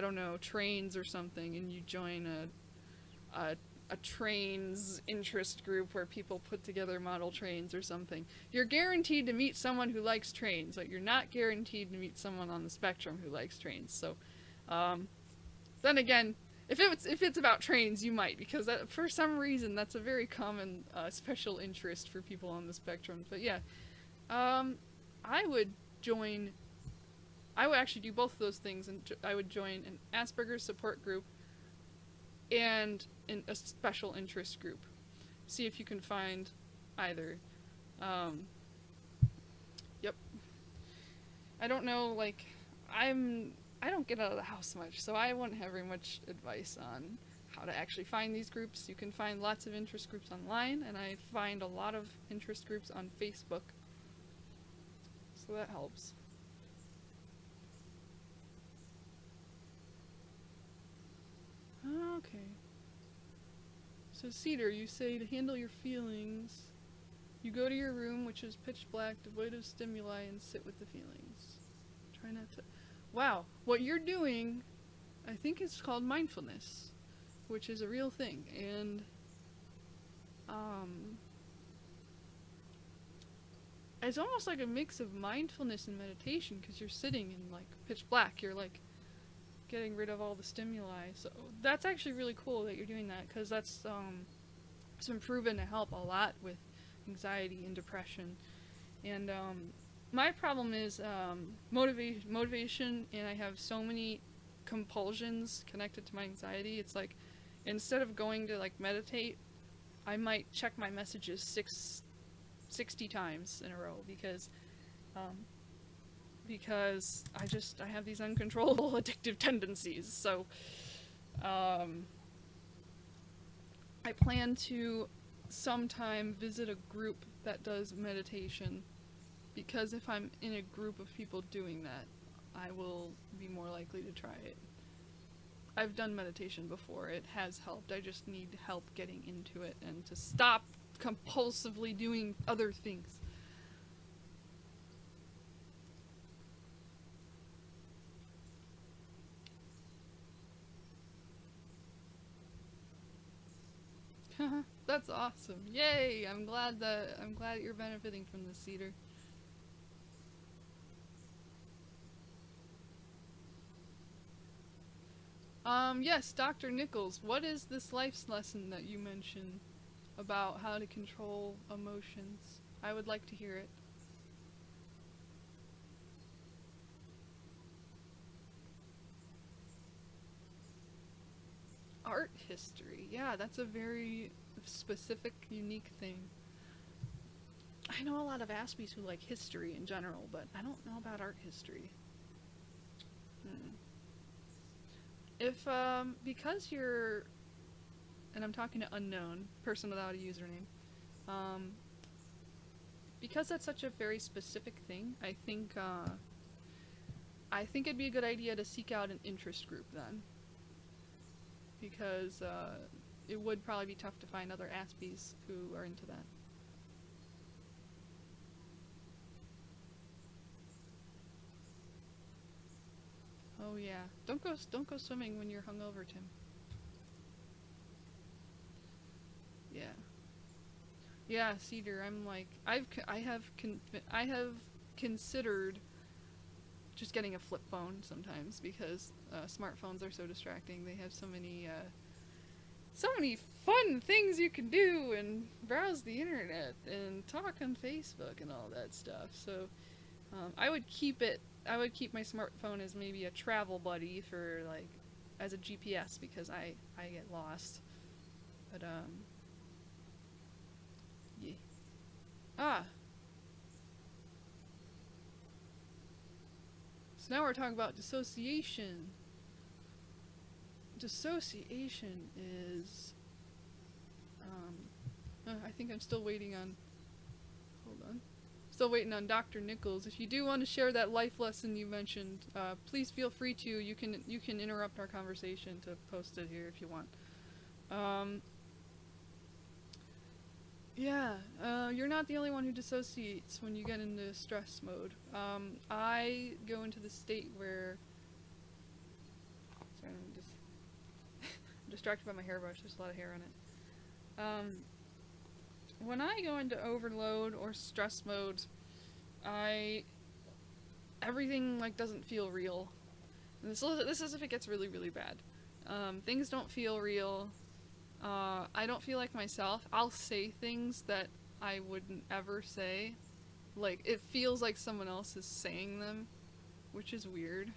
don't know, trains or something, and you join a trains interest group where people put together model trains or something, you're guaranteed to meet someone who likes trains, but you're not guaranteed to meet someone on the spectrum who likes trains. So then again, if it's about trains, you might, because for some reason that's a very common special interest for people on the spectrum. But yeah, I would actually do both of those things, and I would join an Asperger's support group and in a special interest group. See if you can find either. Yep. I don't know, like, I don't get out of the house much, so I wouldn't have very much advice on how to actually find these groups. You can find lots of interest groups online, and I find a lot of interest groups on Facebook. So that helps. Okay. So Cedar, you say to handle your feelings, you go to your room, which is pitch black, devoid of stimuli, and sit with the feelings. Try not to... Wow, what you're doing, I think it's called mindfulness, which is a real thing, and it's almost like a mix of mindfulness and meditation, because you're sitting in like pitch black, you're like getting rid of all the stimuli. So that's actually really cool that you're doing that, because that's it's been proven to help a lot with anxiety and depression. And my problem is motivation, and I have so many compulsions connected to my anxiety. It's like, instead of going to like meditate, I might check my messages 60 times in a row, because I have these uncontrollable addictive tendencies. So I plan to sometime visit a group that does meditation, because if I'm in a group of people doing that, I will be more likely to try it. I've done meditation before. It has helped. I just need help getting into it and to stop compulsively doing other things. That's awesome. Yay! I'm glad you're benefiting from this, Cedar. Yes, Dr. Nichols, what is this life's lesson that you mentioned about how to control emotions? I would like to hear it. Art history. Yeah, that's a very specific, unique thing. I know a lot of Aspies who like history in general, but I don't know about art history. If, because you're, and I'm talking to unknown, person without a username, because that's such a very specific thing, I think it'd be a good idea to seek out an interest group then. Because, it would probably be tough to find other Aspies who are into that. Oh yeah. Don't go swimming when you're hungover, Tim. Yeah. Yeah, Cedar. I'm like, I have considered just getting a flip phone sometimes because smartphones are so distracting. They have so many fun things you can do and browse the internet and talk on Facebook and all that stuff. So I would keep it. I would keep my smartphone as maybe a travel buddy for like as a GPS because I get lost. But yeah. Ah, so now we're talking about dissociation. Dissociation is I think I'm still waiting on. Hold on. Still waiting on Dr. Nichols. If you do want to share that life lesson you mentioned, please feel free to. You can interrupt our conversation to post it here if you want. Um, yeah, you're not the only one who dissociates when you get into stress mode. I go into the state where. Sorry, I'm just I'm distracted by my hairbrush. There's a lot of hair on it. When I go into overload or stress mode, everything like doesn't feel real. And this is if it gets really really bad. Things don't feel real. I don't feel like myself. I'll say things that I wouldn't ever say. Like it feels like someone else is saying them, which is weird.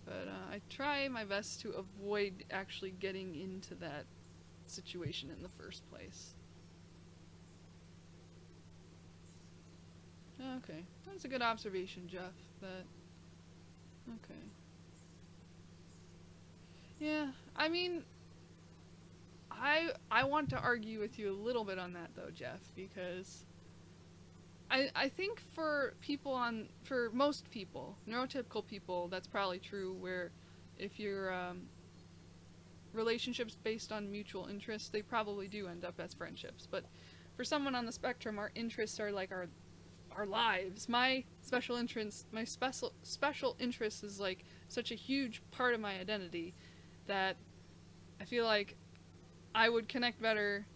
But I try my best to avoid actually getting into that situation in the first place. Okay, that's a good observation, Jeff. That okay. Yeah, I mean, I want to argue with you a little bit on that though, Jeff, because I think for most people, neurotypical people, that's probably true. Where if your relationships based on mutual interests, they probably do end up as friendships. But for someone on the spectrum, our interests are like our lives. My special interest is like such a huge part of my identity that I feel like I would connect better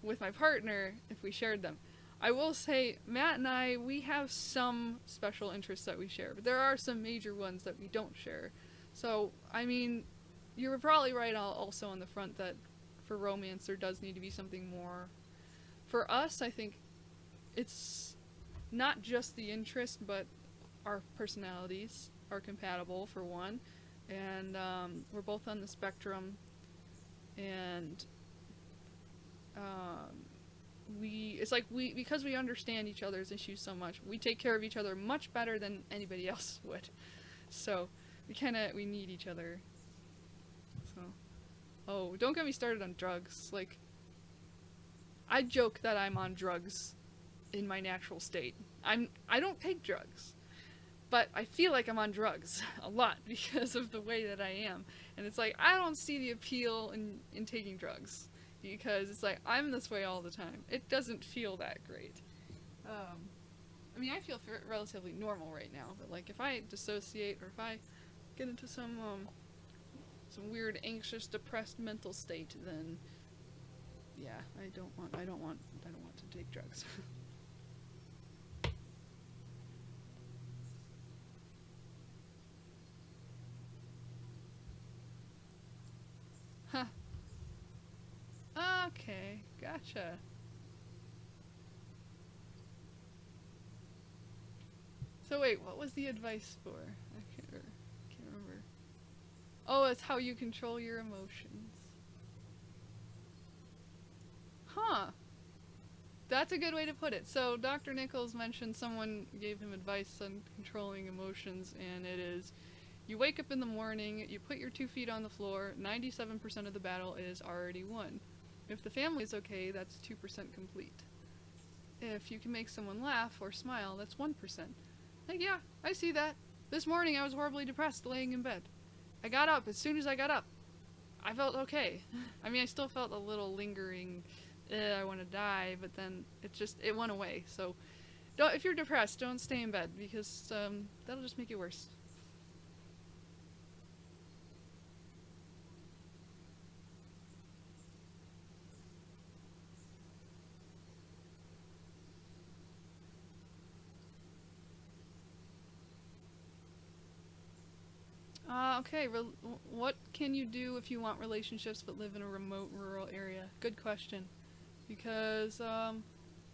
with my partner if we shared them. I will say, Matt and I, we have some special interests that we share, but there are some major ones that we don't share. So, I mean, you were probably right also on the front that for romance there does need to be something more. For us, I think it's not just the interest, but our personalities are compatible, for one. And we're both on the spectrum. And it's like because we understand each other's issues so much, we take care of each other much better than anybody else would. So we need each other. So, oh, don't get me started on drugs. Like, I joke that I'm on drugs in my natural state. I don't take drugs, but I feel like I'm on drugs a lot because of the way that I am. And it's like, I don't see the appeal in taking drugs because it's like, I'm this way all the time. It doesn't feel that great. I mean, I feel relatively normal right now, but like if I dissociate or if I get into some weird anxious, depressed mental state, then yeah, I don't want to take drugs. Huh. Okay, gotcha. So wait, what was the advice for? I can't remember. Oh, it's how you control your emotions. Huh. That's a good way to put it. So Dr. Nichols mentioned someone gave him advice on controlling emotions, and it is, you wake up in the morning, you put your 2 feet on the floor, 97% of the battle is already won. If the family is okay, that's 2% complete. If you can make someone laugh or smile, that's 1%. Like, yeah, I see that. This morning I was horribly depressed laying in bed. I got up. As soon as I got up, I felt okay. I mean, I still felt a little lingering, I want to die, but then it went away. So, if you're depressed, don't stay in bed because that'll just make it worse. Okay, what can you do if you want relationships but live in a remote rural area? Good question. Because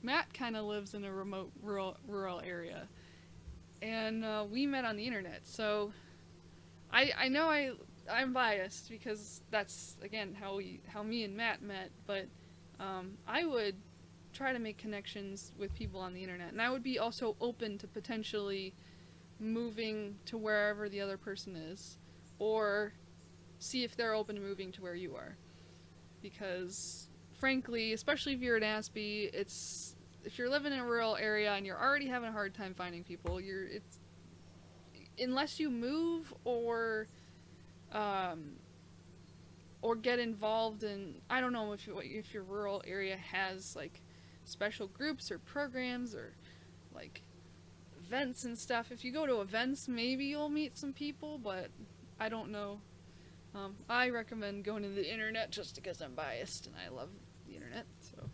Matt kind of lives in a remote rural area. And we met on the internet. So I know I'm biased because that's, again, how me and Matt met. But I would try to make connections with people on the internet. And I would be also open to potentially moving to wherever the other person is, or see if they're open to moving to where you are. Because frankly, especially if you're an Aspie, if you're living in a rural area and you're already having a hard time finding people, unless you move or get involved in, I don't know if your rural area has like special groups or programs or like events and stuff. If you go to events, maybe you'll meet some people, but I don't know. I recommend going to the internet just because I'm biased and I love the internet, so.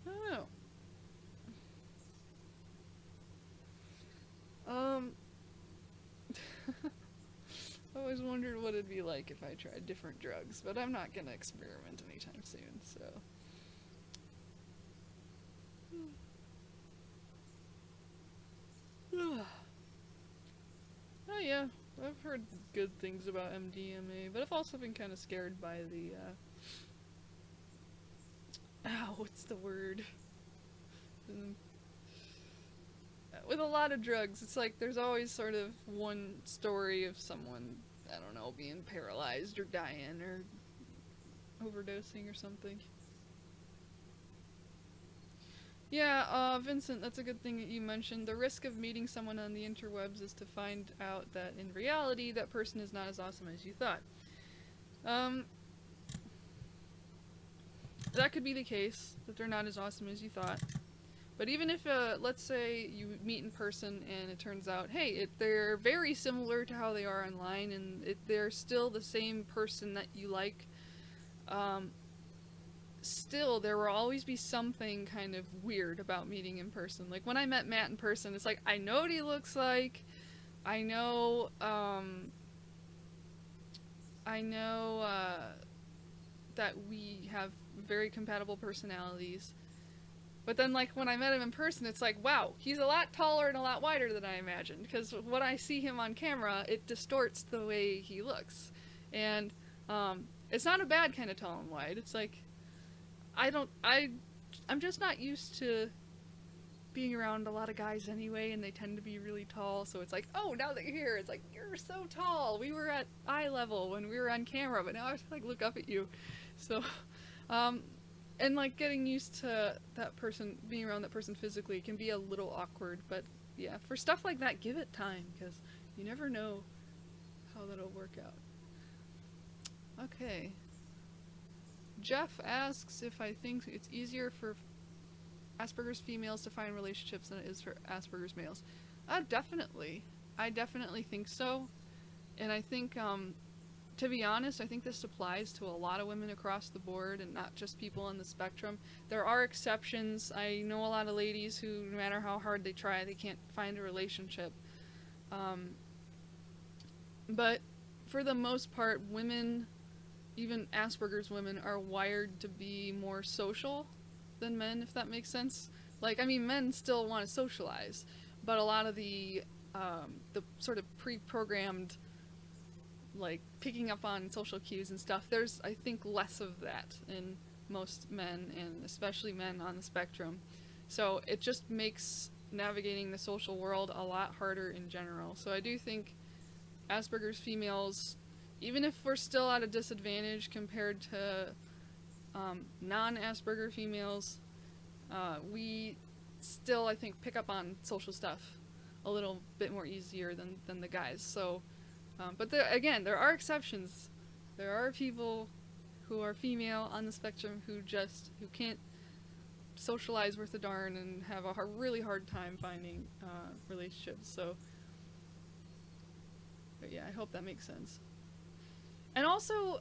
I don't know. I always wondered what it'd be like if I tried different drugs, but I'm not gonna experiment anytime soon, so. Oh yeah, I've heard good things about MDMA, but I've also been kind of scared by the, what's the word? With a lot of drugs, it's like there's always sort of one story of someone, I don't know, being paralyzed or dying or overdosing or something. Yeah, Vincent, that's a good thing that you mentioned. The risk of meeting someone on the interwebs is to find out that in reality that person is not as awesome as you thought. That could be the case, that they're not as awesome as you thought. But even if, let's say you meet in person and it turns out, hey, they're very similar to how they are online and they're still the same person that you like, still, there will always be something kind of weird about meeting in person. Like, when I met Matt in person, it's like, I know what he looks like, I know that we have very compatible personalities. But then, like, when I met him in person, it's like, wow, he's a lot taller and a lot wider than I imagined. Because when I see him on camera, it distorts the way he looks. And it's not a bad kind of tall and wide. It's like, I'm just not used to being around a lot of guys anyway, and they tend to be really tall. So it's like, oh, now that you're here, it's like, you're so tall. We were at eye level when we were on camera, but now I have to, like, look up at you. So, and, like, getting used to that person, being around that person physically can be a little awkward, but yeah, for stuff like that, give it time, because you never know how that'll work out. Okay. Jeff asks if I think it's easier for Asperger's females to find relationships than it is for Asperger's males. Definitely. I definitely think so. And I think, to be honest, I think this applies to a lot of women across the board and not just people on the spectrum. There are exceptions. I know a lot of ladies who, no matter how hard they try, they can't find a relationship. But for the most part, women, even Asperger's women, are wired to be more social than men, if that makes sense. Like, I mean, men still want to socialize, but a lot of the sort of pre-programmed, like, picking up on social cues and stuff, there's, I think, less of that in most men, and especially men on the spectrum. So it just makes navigating the social world a lot harder in general. So I do think Asperger's females, even if we're still at a disadvantage compared to non-Asperger females, we still, I think, pick up on social stuff a little bit more easier than the guys. So, but again, there are exceptions. There are people who are female on the spectrum who can't socialize worth a darn and have a really hard time finding relationships. So, hope that makes sense. And also,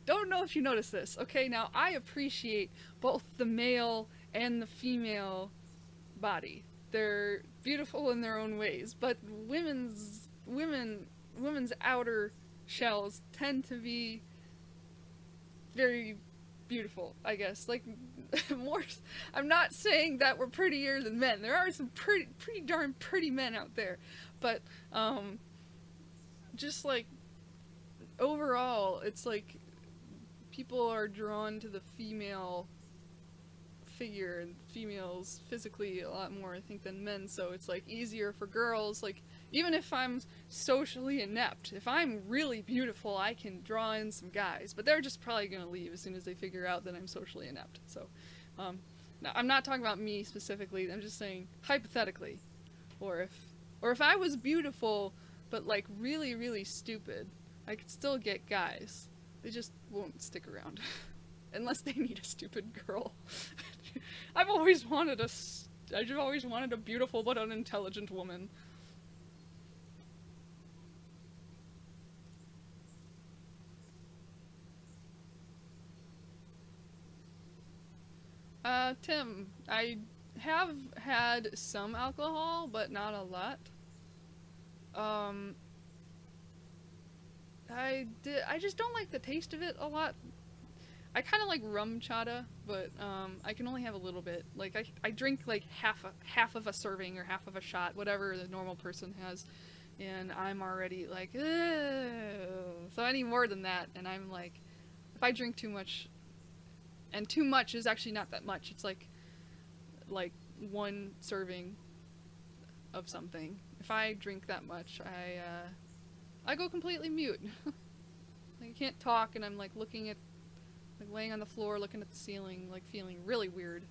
don't know if you noticed this. Okay, now I appreciate both the male and the female body. They're beautiful in their own ways, but women's outer shells tend to be very beautiful, I guess. Like, more. I'm not saying that we're prettier than men. There are some pretty darn pretty men out there, but just like overall, it's like people are drawn to the female figure and females physically a lot more, I think, than men. So it's like easier for girls. Like, even if I'm socially inept, if I'm really beautiful, I can draw in some guys, but they're just probably gonna leave as soon as they figure out that I'm socially inept. So now, I'm not talking about me specifically, I'm just saying hypothetically, or if I was beautiful but like really really stupid, I could still get guys. They just won't stick around unless they need a stupid girl. I've always wanted a beautiful but unintelligent woman. Tim, I have had some alcohol, but not a lot. Um, I just don't like the taste of it a lot. I kind of like rum chata, but I can only have a little bit. Like, I drink like half of a serving or half of a shot, whatever the normal person has, and I'm already like, ugh. So I need more than that, and I'm like, if I drink too much, and too much is actually not that much. It's like one serving of something. If I drink that much, I go completely mute. Like, I can't talk, and I'm like looking at, like, laying on the floor, looking at the ceiling, like feeling really weird.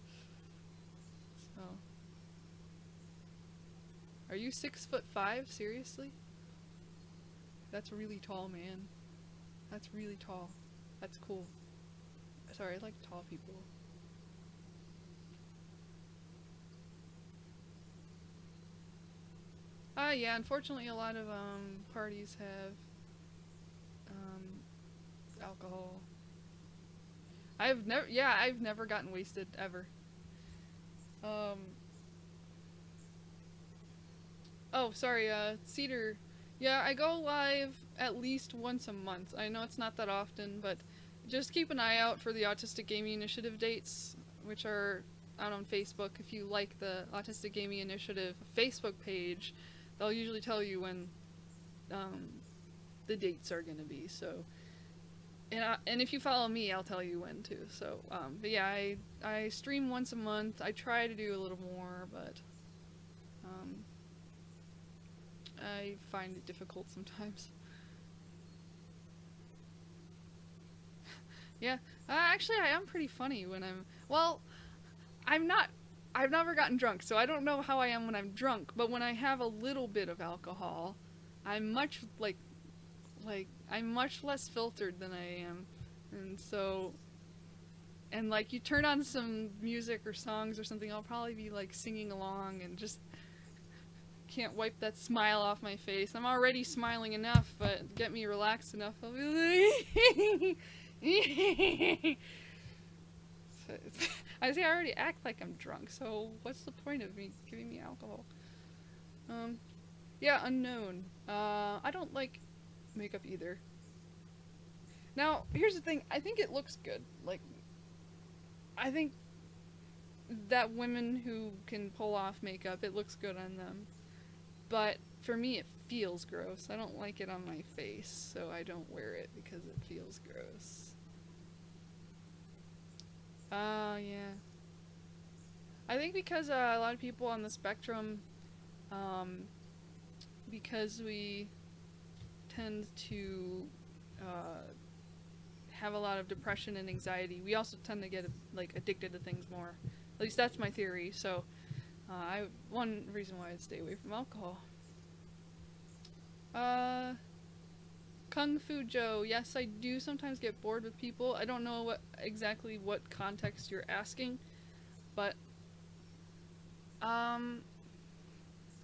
So, are you 6'5"? Seriously? That's really tall, man. That's really tall. That's cool. Sorry, I like tall people. Yeah, unfortunately a lot of parties have alcohol. I've never gotten wasted ever. Um oh, sorry, Cedar. Yeah, I go live at least once a month. I know it's not that often, but just keep an eye out for the Autistic Gaming Initiative dates, which are out on Facebook. If you like the Autistic Gaming Initiative Facebook page, they'll usually tell you when the dates are going to be. So, and if you follow me, I'll tell you when too. So, but yeah, I stream once a month. I try to do a little more, but I find it difficult sometimes. Yeah, actually, I am pretty funny when well, I'm not, I've never gotten drunk, so I don't know how I am when I'm drunk, but when I have a little bit of alcohol, I'm much, I'm much less filtered than I am, and so, and like, you turn on some music or songs or something, I'll probably be like singing along and just can't wipe that smile off my face. I'm already smiling enough, but get me relaxed enough, I'll be like, I say I already act like I'm drunk, so what's the point of me giving me alcohol? Yeah, unknown. I don't like makeup either. Now, here's the thing, I think it looks good. Like, I think that women who can pull off makeup, it looks good on them. But for me, it feels gross. I don't like it on my face, so I don't wear it because it feels gross. Yeah. I think because a lot of people on the spectrum, because we tend to have a lot of depression and anxiety, we also tend to get like addicted to things more. At least that's my theory. So, one reason why I'd stay away from alcohol. Kung Fu Joe, yes, I do sometimes get bored with people. I don't know exactly what context you're asking, but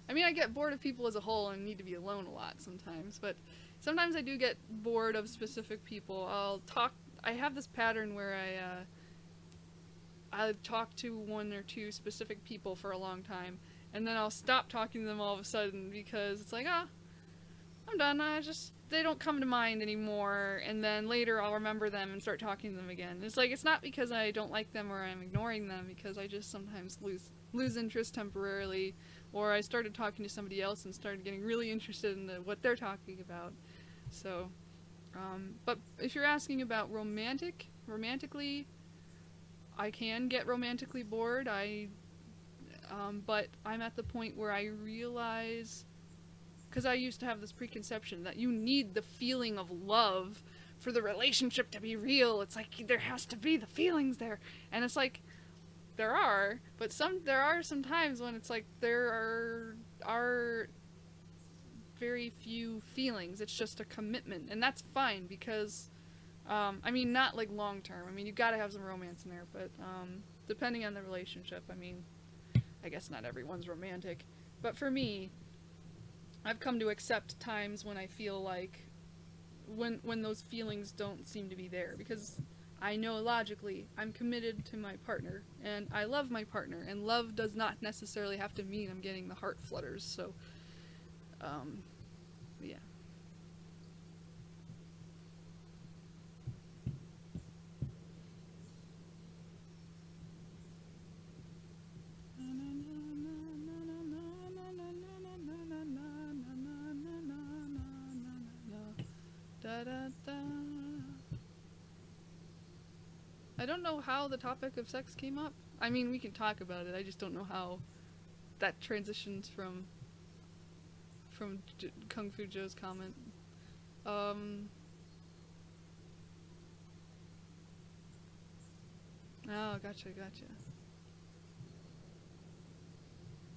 I mean, I get bored of people as a whole and need to be alone a lot sometimes, but sometimes I do get bored of specific people. I have this pattern where I talk to one or two specific people for a long time, and then I'll stop talking to them all of a sudden because it's like, I'm done. They don't come to mind anymore, and then later I'll remember them and start talking to them again. It's like, it's not because I don't like them or I'm ignoring them, because I just sometimes lose interest temporarily, or I started talking to somebody else and started getting really interested in what they're talking about. So, but if you're asking about romantically, I can get romantically bored. But I'm at the point where I realize, because I used to have this preconception that you need the feeling of love for the relationship to be real. It's like, there has to be the feelings there. And it's like, there are, but there are some times when it's like, there are very few feelings. It's just a commitment. And that's fine, because, I mean, not like long term. I mean, you gotta have some romance in there, but, depending on the relationship, I mean, I guess not everyone's romantic. But for me, I've come to accept times when I feel like, when those feelings don't seem to be there, because I know logically I'm committed to my partner, and I love my partner, and love does not necessarily have to mean I'm getting the heart flutters, so, yeah. I don't know how the topic of sex came up. I mean, we can talk about it. I just don't know how that transitions from Kung Fu Joe's comment. Oh, gotcha.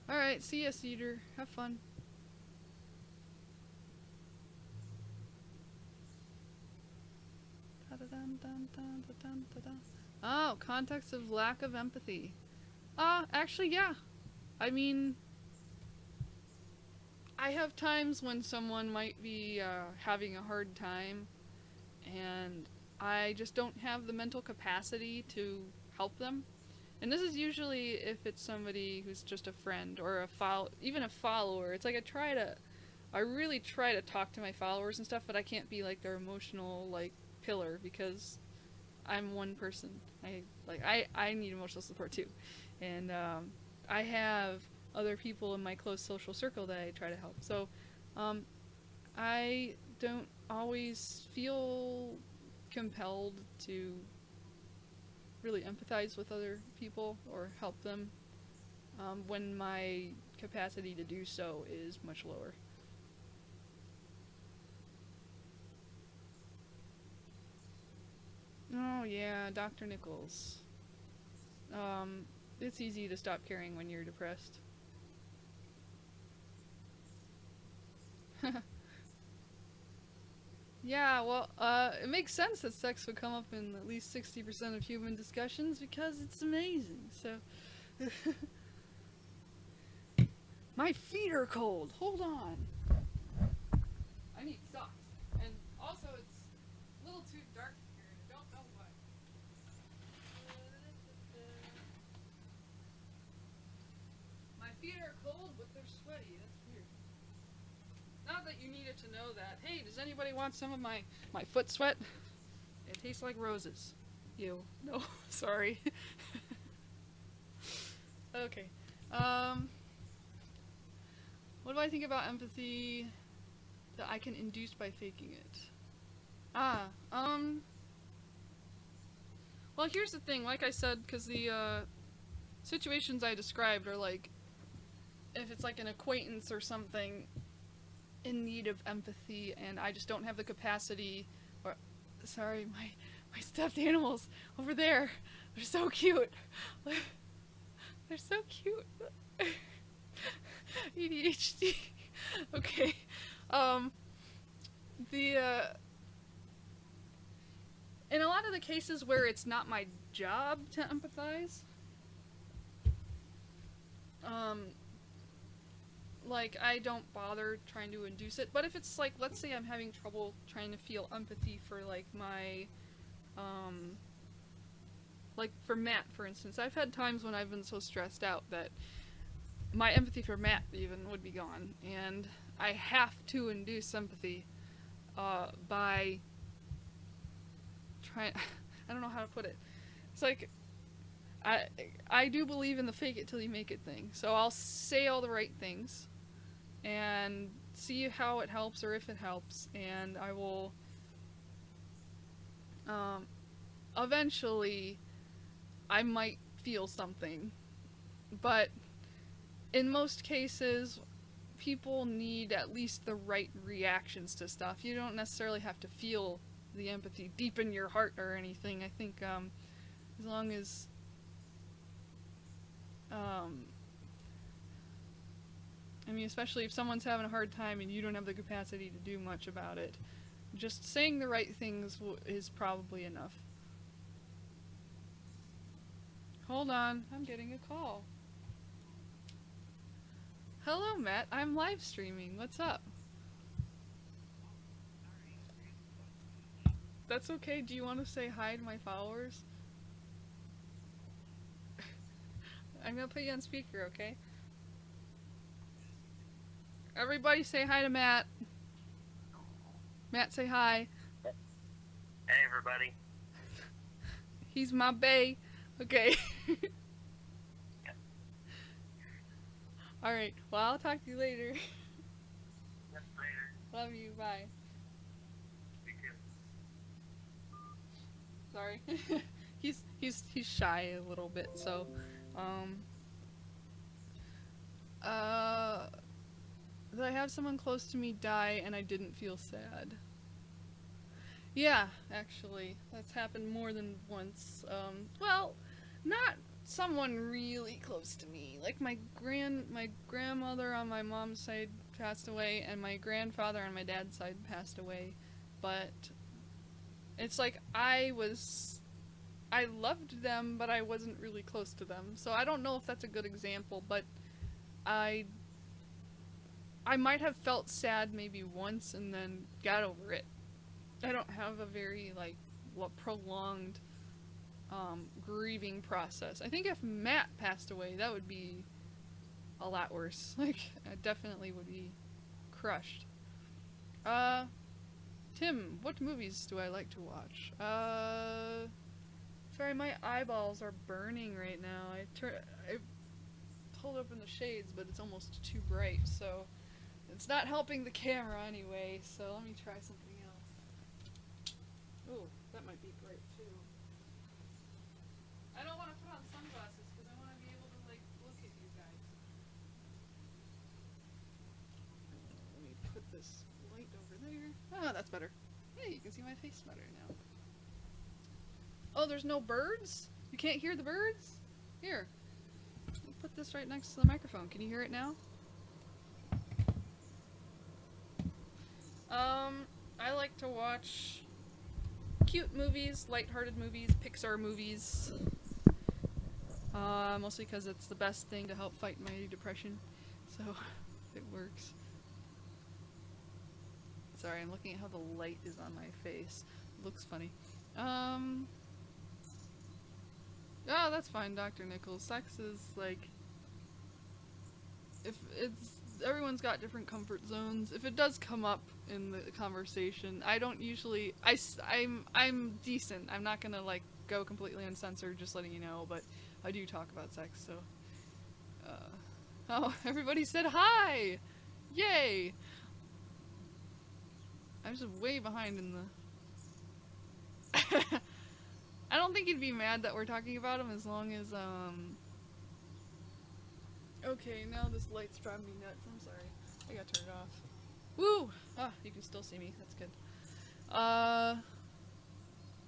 Alright, see ya, Cedar. Have fun. Oh, context of lack of empathy. Actually, yeah. I mean, I have times when someone might be having a hard time, and I just don't have the mental capacity to help them. And this is usually if it's somebody who's just a friend or even a follower. It's like I really try to talk to my followers and stuff, but I can't be like their emotional like pillar, because I'm one person. I need emotional support too, and I have other people in my close social circle that I try to help. So I don't always feel compelled to really empathize with other people or help them when my capacity to do so is much lower. Oh yeah, Dr. Nichols. It's easy to stop caring when you're depressed. Yeah, well, it makes sense that sex would come up in at least 60% of human discussions, because it's amazing, so... My feet are cold! Hold on! I need socks. And also, it's a little too dark here, and I don't know why. My feet are cold, but they're sweaty. That's weird. Not that you needed to know that. Hey, does anybody want some of my foot sweat? It tastes like roses. Ew. No, sorry. Okay. What do I think about empathy that I can induce by faking it? Well, here's the thing. Like I said, because the situations I described are like, if it's like an acquaintance or something in need of empathy, and I just don't have the capacity, or, sorry, my stuffed animals over there, they're so cute. They're so cute. ADHD. Okay. In a lot of the cases where it's not my job to empathize, like, I don't bother trying to induce it. But if it's like, let's say I'm having trouble trying to feel empathy for like my, like for Matt, for instance, I've had times when I've been so stressed out that my empathy for Matt even would be gone, and I have to induce sympathy by trying. I don't know how to put it. It's like I do believe in the fake it till you make it thing. So I'll say all the right things and see how it helps or if it helps, and I will eventually I might feel something. But in most cases, people need at least the right reactions to stuff. You don't necessarily have to feel the empathy deep in your heart or anything. I think as long as I mean, especially if someone's having a hard time and you don't have the capacity to do much about it, just saying the right things is probably enough. Hold on, I'm getting a call. Hello, Matt. I'm live streaming. What's up? That's okay. Do you want to say hi to my followers? I'm gonna put you on speaker, okay? Everybody say hi to Matt. Matt, say hi. Hey, everybody. He's my bae. Okay. Alright, well, I'll talk to you later. Yes, later. Love you, bye. You too. Sorry. he's shy a little bit, so did I have someone close to me die and I didn't feel sad? Yeah, actually, that's happened more than once. Well, not someone really close to me. Like my grandmother on my mom's side passed away, and my grandfather on my dad's side passed away. But it's like I loved them, but I wasn't really close to them. So I don't know if that's a good example, but I might have felt sad maybe once and then got over it. I don't have a very prolonged grieving process. I think if Matt passed away, that would be a lot worse. Like, I definitely would be crushed. Tim, what movies do I like to watch? Sorry, my eyeballs are burning right now. I pulled open the shades, but it's almost too bright, so it's not helping the camera anyway, so let me try something else. Ooh, that might be bright too. I don't want to put on sunglasses because I want to be able to look at you guys. Let me put this light over there. Ah, that's better. Hey, you can see my face better now. Oh, there's no birds? You can't hear the birds? Here. Let me put this right next to the microphone. Can you hear it now? I like to watch cute movies, lighthearted movies, Pixar movies. Mostly because it's the best thing to help fight my depression. So, it works. Sorry, I'm looking at how the light is on my face. It looks funny. Oh, that's fine, Dr. Nichols. Sex is everyone's got different comfort zones. If it does come up in the conversation, I don't usually, I'm decent. I'm not gonna go completely uncensored, just letting you know, but I do talk about sex, so. Oh, everybody said hi! Yay! I'm just way behind in the... I don't think he'd be mad that we're talking about him as long as, Okay, now this light's driving me nuts. I'm sorry. I gotta turn it off. Woo! Ah, you can still see me. That's good.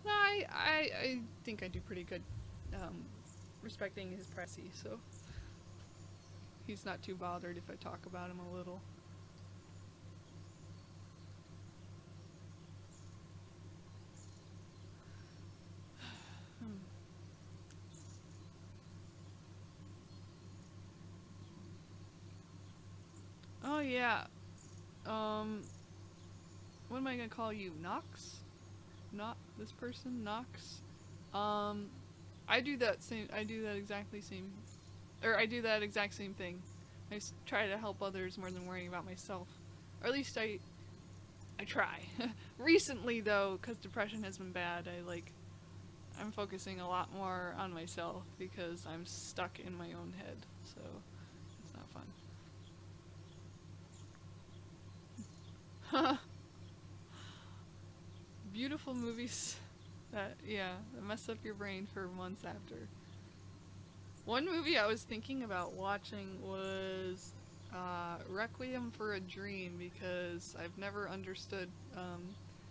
No, I think I do pretty good, respecting his privacy, so he's not too bothered if I talk about him a little. Oh yeah. What am I gonna call you? Knox? Not this person? Knox? I do that same. I do that exactly same. Or I do that exact same thing. Try to help others more than worrying about myself. Or at least I try. Recently though, because depression has been bad, I'm focusing a lot more on myself because I'm stuck in my own head. So it's not fun. Beautiful movies that mess up your brain for months after. One movie I was thinking about watching was Requiem for a Dream because I've never understood.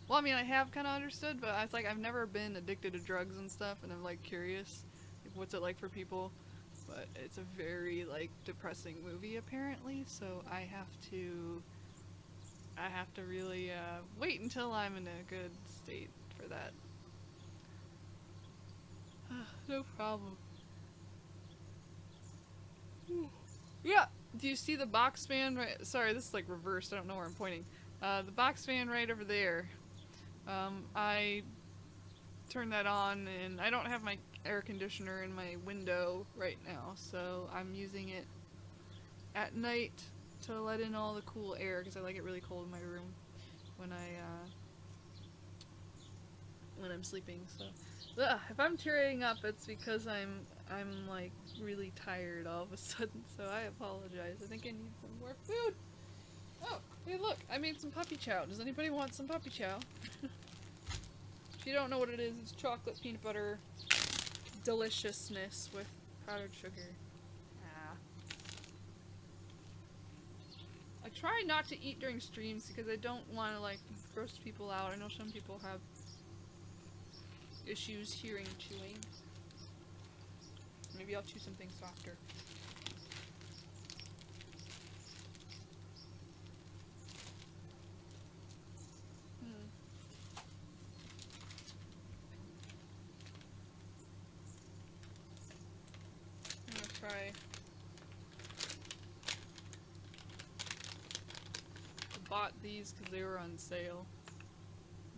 Well, I mean, I have kind of understood, but it's like I've never been addicted to drugs and stuff, and I'm like curious, like, what's it like for people? But it's a very like depressing movie apparently, so I have to really wait until I'm in a good state for that. No problem. Yeah. Do you see the box fan right? Sorry, this is like reversed. I don't know where I'm pointing. The box fan right over there. I turned that on, and I don't have my air conditioner in my window right now, so I'm using it at night to let in all the cool air because I like it really cold in my room when I'm sleeping. So, if I'm tearing up, it's because I'm like really tired all of a sudden. So I apologize. I think I need some more food. Oh, hey, look! I made some puppy chow. Does anybody want some puppy chow? If you don't know what it is, it's chocolate peanut butter deliciousness with powdered sugar. I try not to eat during streams because I don't want to like gross people out. I know some people have issues hearing chewing. Maybe I'll chew something softer. I'm gonna try. I bought these because they were on sale.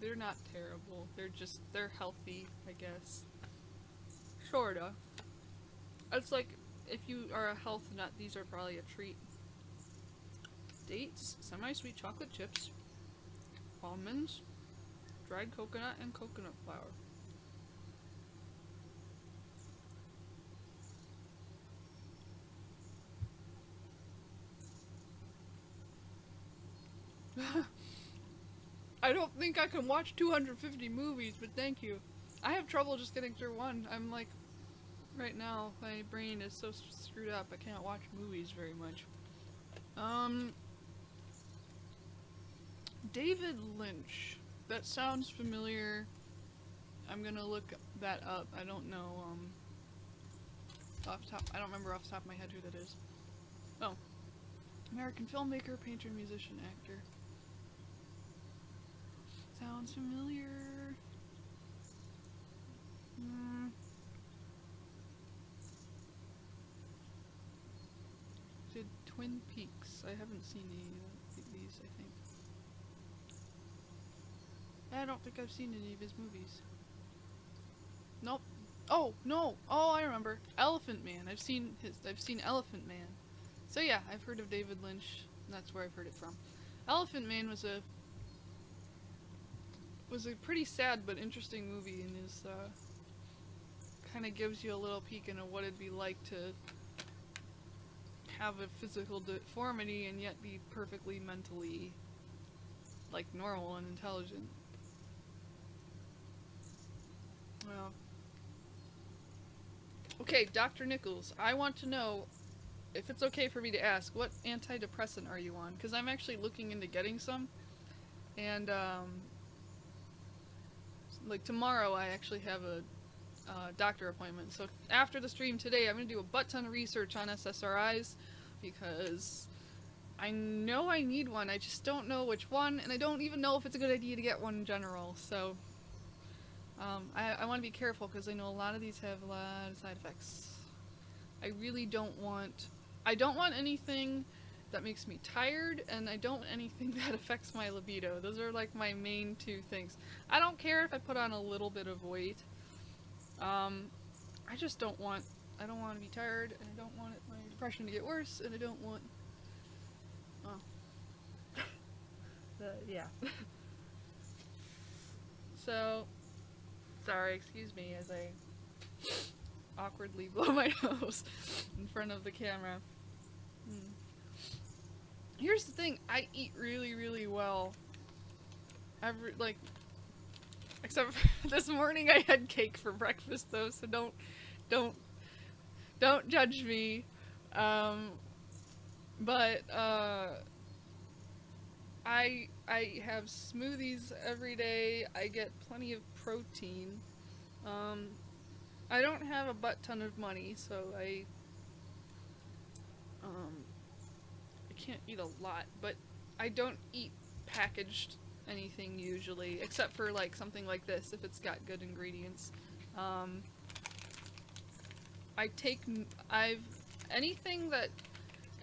They're not terrible. They're healthy, I guess. Sorta. It's like, if you are a health nut, these are probably a treat. Dates, semi-sweet chocolate chips, almonds, dried coconut, and coconut flour. I don't think I can watch 250 movies, but thank you. I have trouble just getting through one. I'm like, right now, my brain is so screwed up, I can't watch movies very much. David Lynch. That sounds familiar. I'm gonna look that up. I don't know, I don't remember off the top of my head who that is. Oh. American filmmaker, painter, musician, actor. Sounds familiar. Did Twin Peaks. I haven't seen any of these, I think. I don't think I've seen any of his movies. Nope. Oh, no! Oh, I remember. Elephant Man. I've seen Elephant Man. So yeah, I've heard of David Lynch, and that's where I've heard it from. Elephant Man was a pretty sad but interesting movie, and is kind of gives you a little peek into what it'd be like to have a physical deformity and yet be perfectly mentally like normal and intelligent. Well, okay, Dr. Nichols, I want to know if it's okay for me to ask, what antidepressant are you on? Because I'm actually looking into getting some, and like tomorrow I actually have a doctor appointment. So after the stream today, I'm going to do a butt ton of research on SSRIs because I know I need one. I just don't know which one, and I don't even know if it's a good idea to get one in general. So I want to be careful because I know a lot of these have a lot of side effects. I really don't want... I don't want anything that makes me tired, and I don't want anything that affects my libido. Those are like my main two things. I don't care if I put on a little bit of weight. I just don't want to be tired, and I don't want my depression to get worse, and I don't want yeah. So, sorry, excuse me as I awkwardly blow my nose in front of the camera. Here's the thing, I eat really, really well. Except for this morning I had cake for breakfast though, so don't judge me. But I have smoothies every day. I get plenty of protein. I don't have a butt ton of money, so I can't eat a lot, but I don't eat packaged anything usually, except for like something like this if it's got good ingredients.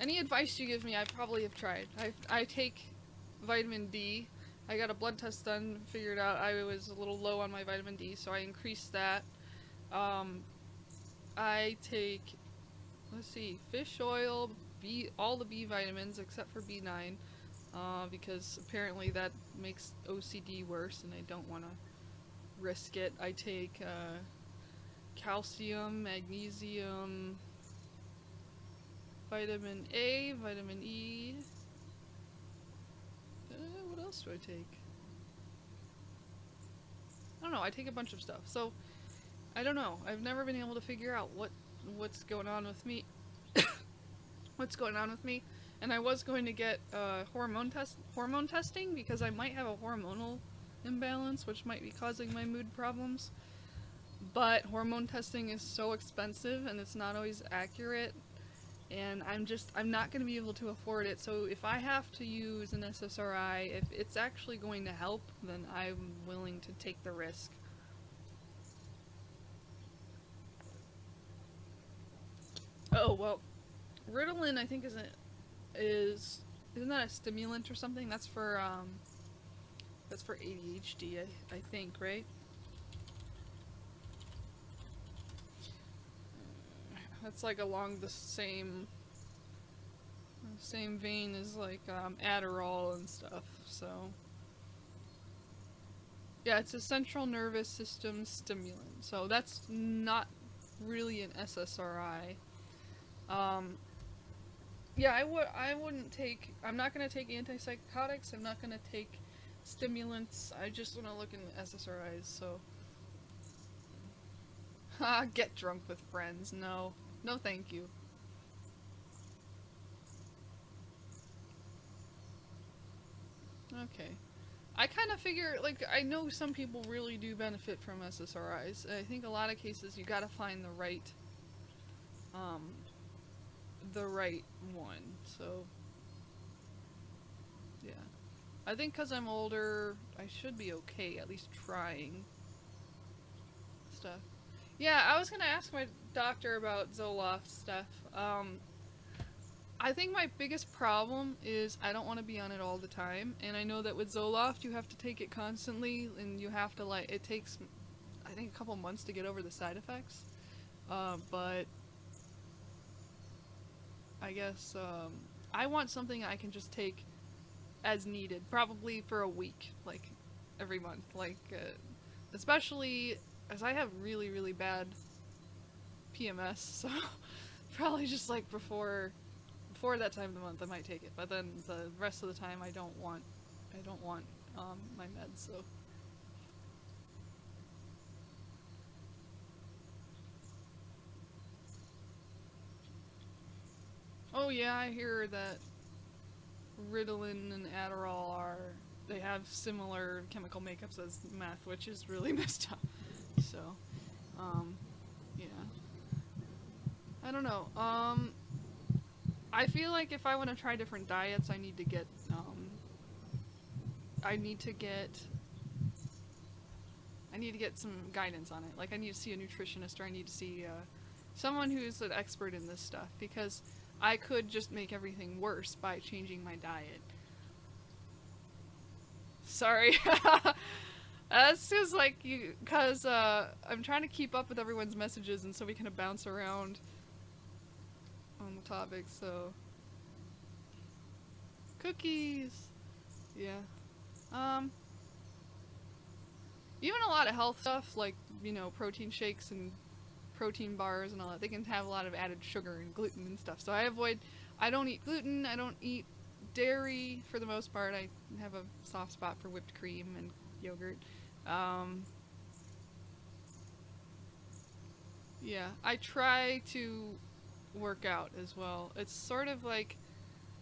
Any advice you give me I probably have tried. I take vitamin D. I got a blood test done, figured out I was a little low on my vitamin D, so I increased that. I take, let's see, fish oil, all the B vitamins except for B9, because apparently that makes OCD worse and I don't want to risk it. I take calcium, magnesium, vitamin A, vitamin E. What else do I take? I don't know, I take a bunch of stuff. So, I don't know. I've never been able to figure out what's going on with me. What's going on with me? And I was going to get hormone testing because I might have a hormonal imbalance, which might be causing my mood problems. But hormone testing is so expensive and it's not always accurate, and I'm not going to be able to afford it. So if I have to use an SSRI, if it's actually going to help, then I'm willing to take the risk. Oh, well, Ritalin I think isn't that a stimulant or something? That's for ADHD, I think, right? That's like along the same vein as like Adderall and stuff. So yeah, it's a central nervous system stimulant. So that's not really an SSRI. Yeah, I wouldn't take. I'm not gonna take antipsychotics. I'm not gonna take stimulants. I just want to look into SSRIs. So, get drunk with friends. No, thank you. Okay, I kind of figure I know some people really do benefit from SSRIs. I think a lot of cases you gotta find the right one. So yeah, I think because I'm older I should be okay, at least trying stuff. Yeah, I was gonna ask my doctor about Zoloft stuff. I think my biggest problem is I don't want to be on it all the time, and I know that with Zoloft you have to take it constantly, and you have to it takes I think a couple months to get over the side effects, but I guess I want something I can just take as needed, probably for a week, like every month, especially as I have really, really bad PMS, so probably just before that time of the month I might take it, but then the rest of the time I don't want my meds, so. Oh yeah, I hear that Ritalin and Adderall they have similar chemical makeups as meth, which is really messed up. So, yeah. I don't know. I feel like if I want to try different diets, I need to get some guidance on it. I need to see a nutritionist, or I need to see someone who's an expert in this stuff, because I could just make everything worse by changing my diet. Sorry. That's just like you, cause I'm trying to keep up with everyone's messages, and so we kind of bounce around on the topic. So, cookies, yeah. Even a lot of health stuff, like protein shakes and protein bars and all that. They can have a lot of added sugar and gluten and stuff. So I don't eat gluten. I don't eat dairy for the most part. I have a soft spot for whipped cream and yogurt. Yeah, I try to work out as well. It's sort of like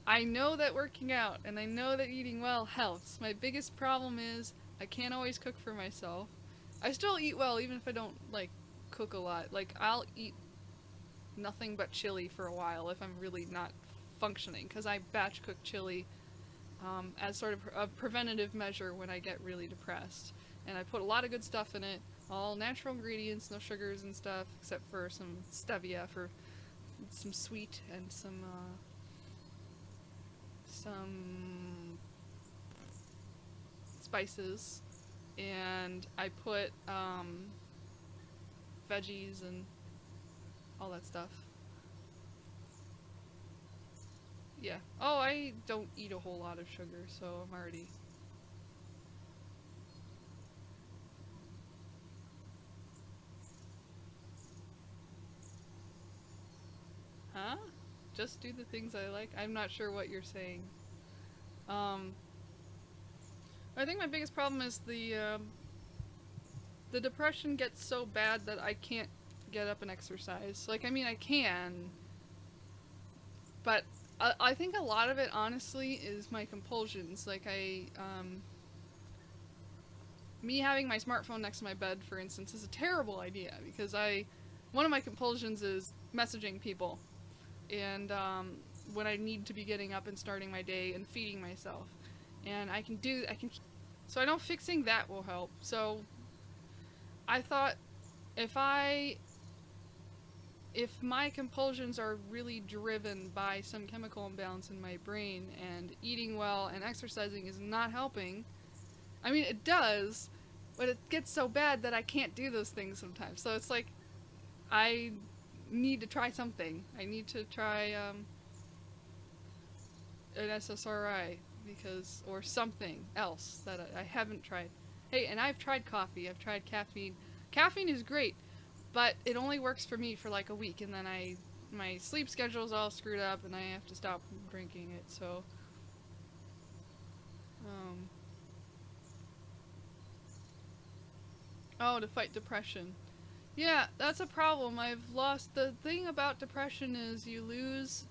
I know that working out and I know that eating well helps. My biggest problem is I can't always cook for myself. I still eat well even if I don't like cook a lot. Like I'll eat nothing but chili for a while if I'm really not functioning, because I batch cook chili as sort of a preventative measure when I get really depressed. And I put a lot of good stuff in it, all natural ingredients, no sugars and stuff, except for some stevia for some sweet and some spices. And I put veggies and all that stuff. Yeah. Oh, I don't eat a whole lot of sugar, so I'm already... Huh? Just do the things I like? I'm not sure what you're saying. I think my biggest problem is the depression gets so bad that I can't get up and exercise. Like, I mean, I can, but I think a lot of it, honestly, is my compulsions. Like, me having my smartphone next to my bed, for instance, is a terrible idea, because one of my compulsions is messaging people, and when I need to be getting up and starting my day and feeding myself. And so I know fixing that will help. So I thought if my compulsions are really driven by some chemical imbalance in my brain, and eating well and exercising is not helping, I mean, it does, but it gets so bad that I can't do those things sometimes. So it's like, I need to try something. I need to try an SSRI, or something else that I haven't tried. Hey, and I've tried coffee. I've tried caffeine. Caffeine is great, but it only works for me for like a week, and then my sleep schedule is all screwed up, and I have to stop drinking it. So, oh, to fight depression. Yeah, that's a problem. The thing about depression is you lose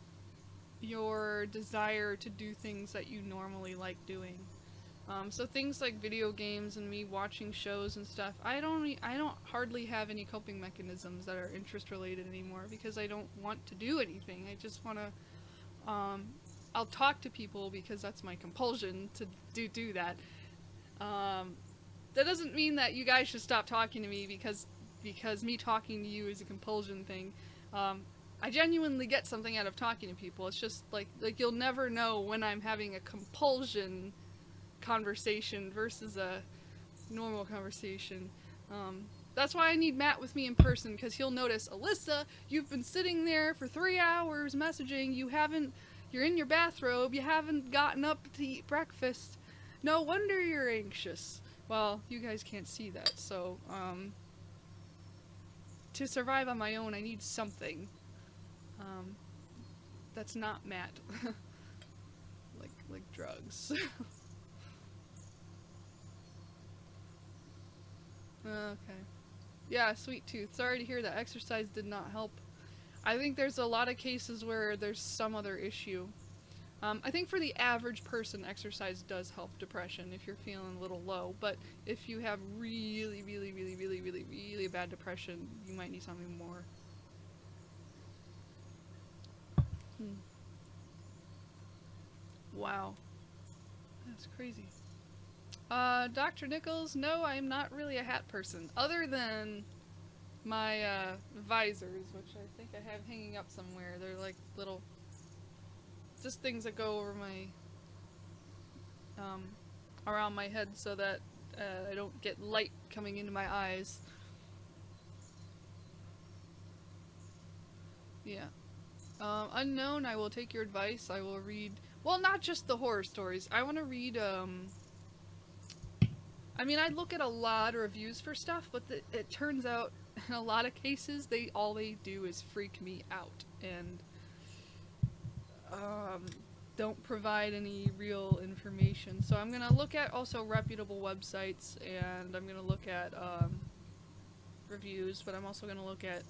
your desire to do things that you normally like doing. So things like video games and me watching shows and stuff, I don't hardly have any coping mechanisms that are interest related anymore, because I don't want to do anything. I just want to, I'll talk to people because that's my compulsion to do that. That doesn't mean that you guys should stop talking to me because me talking to you is a compulsion thing. I genuinely get something out of talking to people. It's just like you'll never know when I'm having a compulsion conversation versus a normal conversation. That's why I need Matt with me in person, because he'll notice, Alyssa, you've been sitting there for 3 hours messaging. You're in your bathrobe. You haven't gotten up to eat breakfast. No wonder you're anxious. Well, you guys can't see that, so to survive on my own, I need something. That's not Matt. like drugs. Okay. Yeah, sweet tooth. Sorry to hear that exercise did not help. I think there's a lot of cases where there's some other issue. I think for the average person, exercise does help depression if you're feeling a little low, but if you have really, really, really, really, really, really bad depression, you might need something more. Wow. That's crazy. Dr. Nichols, no, I'm not really a hat person, other than my visors, which I think I have hanging up somewhere. They're like little just things that go over my around my head so that I don't get light coming into my eyes. Yeah. Unknown, I will take your advice. I will read, well, not just the horror stories. I want to read, I mean, I look at a lot of reviews for stuff, but it turns out in a lot of cases, all they do is freak me out and don't provide any real information. So I'm gonna look at also reputable websites, and I'm gonna look at reviews, but I'm also gonna look at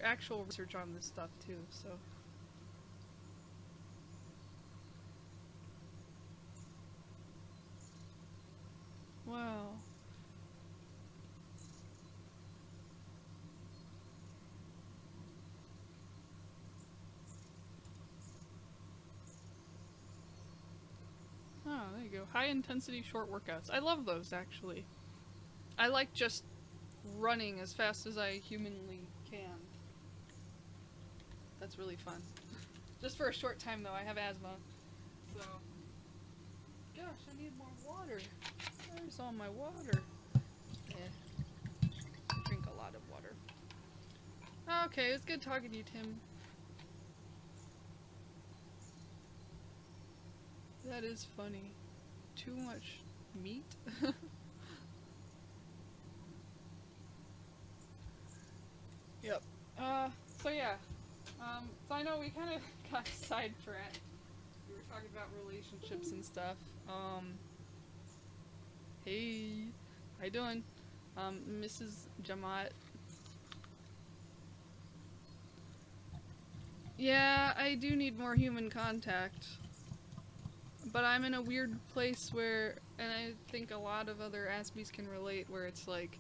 actual research on this stuff too. So. Wow. Oh, there you go. High intensity short workouts. I love those, actually. I like just running as fast as I humanly can. That's really fun. Just for a short time, though. I have asthma. So. Gosh, I need more water. Where's all my water? Drink a lot of water. Okay, it's good talking to you, Tim. That is funny. Too much meat? Yep. So yeah. So I know we kind of got sidetracked. We were talking about relationships and stuff. Hey. How you doing? Mrs. Jamat. Yeah, I do need more human contact. But I'm in a weird place where, and I think a lot of other Aspies can relate, where it's like,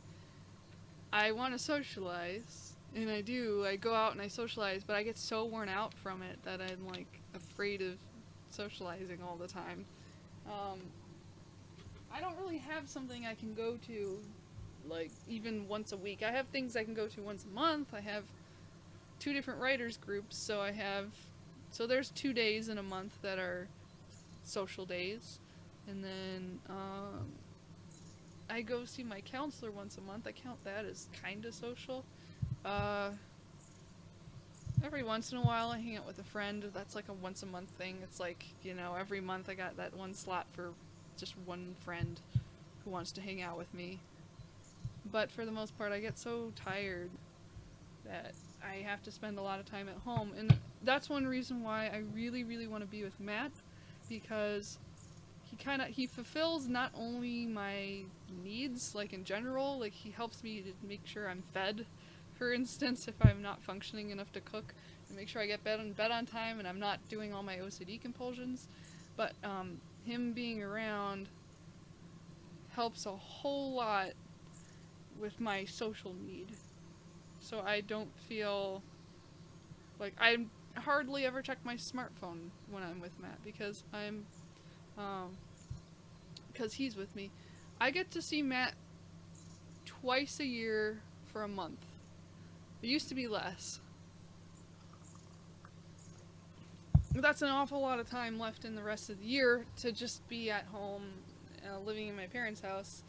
I want to socialize, and I do, I go out and I socialize, but I get so worn out from it that I'm like afraid of socializing all the time. I don't really have something I can go to, like, even once a week. I have things I can go to once a month. I have 2 different writers groups, so there's 2 days in a month that are social days, and then I go see my counselor once a month. I count that as kinda social. Every once in a while I hang out with a friend. That's like a once a month thing. It's like, every month I got that one slot for just one friend who wants to hang out with me. But for the most part I get so tired that I have to spend a lot of time at home, and that's one reason why I really, really want to be with Matt, because he fulfills not only my needs, like in general, like he helps me to make sure I'm fed, for instance, if I'm not functioning enough to cook, and make sure I get in bed on time and I'm not doing all my OCD compulsions, but him being around helps a whole lot with my social need. So I don't feel like I hardly ever check my smartphone when I'm with Matt, because he's with me. I get to see Matt twice a year for a month. It used to be less. That's an awful lot of time left in the rest of the year to just be at home, living in my parents' house,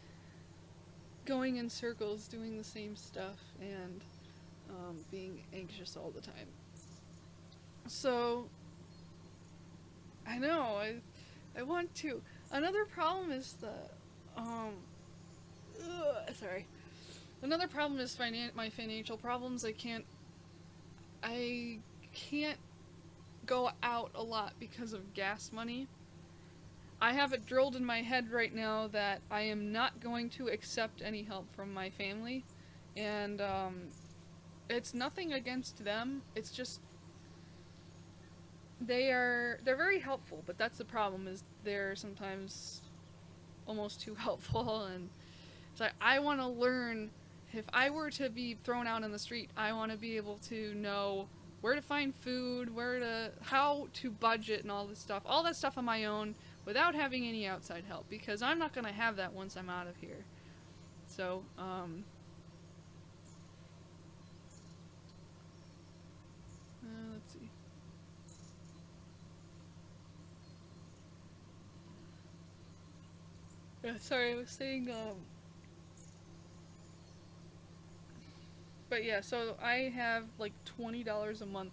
going in circles, doing the same stuff, and being anxious all the time. So, I know, I want to. Another problem is Another problem is my financial problems. I can't go out a lot because of gas money. I have it drilled in my head right now that I am not going to accept any help from my family, and it's nothing against them. It's just they're very helpful, but that's the problem, is they're sometimes almost too helpful, and it's like I want to learn. If I were to be thrown out in the street, I want to be able to know where to find food, how to budget and all this stuff. All that stuff on my own without having any outside help, because I'm not going to have that once I'm out of here. So, let's see. Sorry, I was saying, but yeah, so I have like $20 a month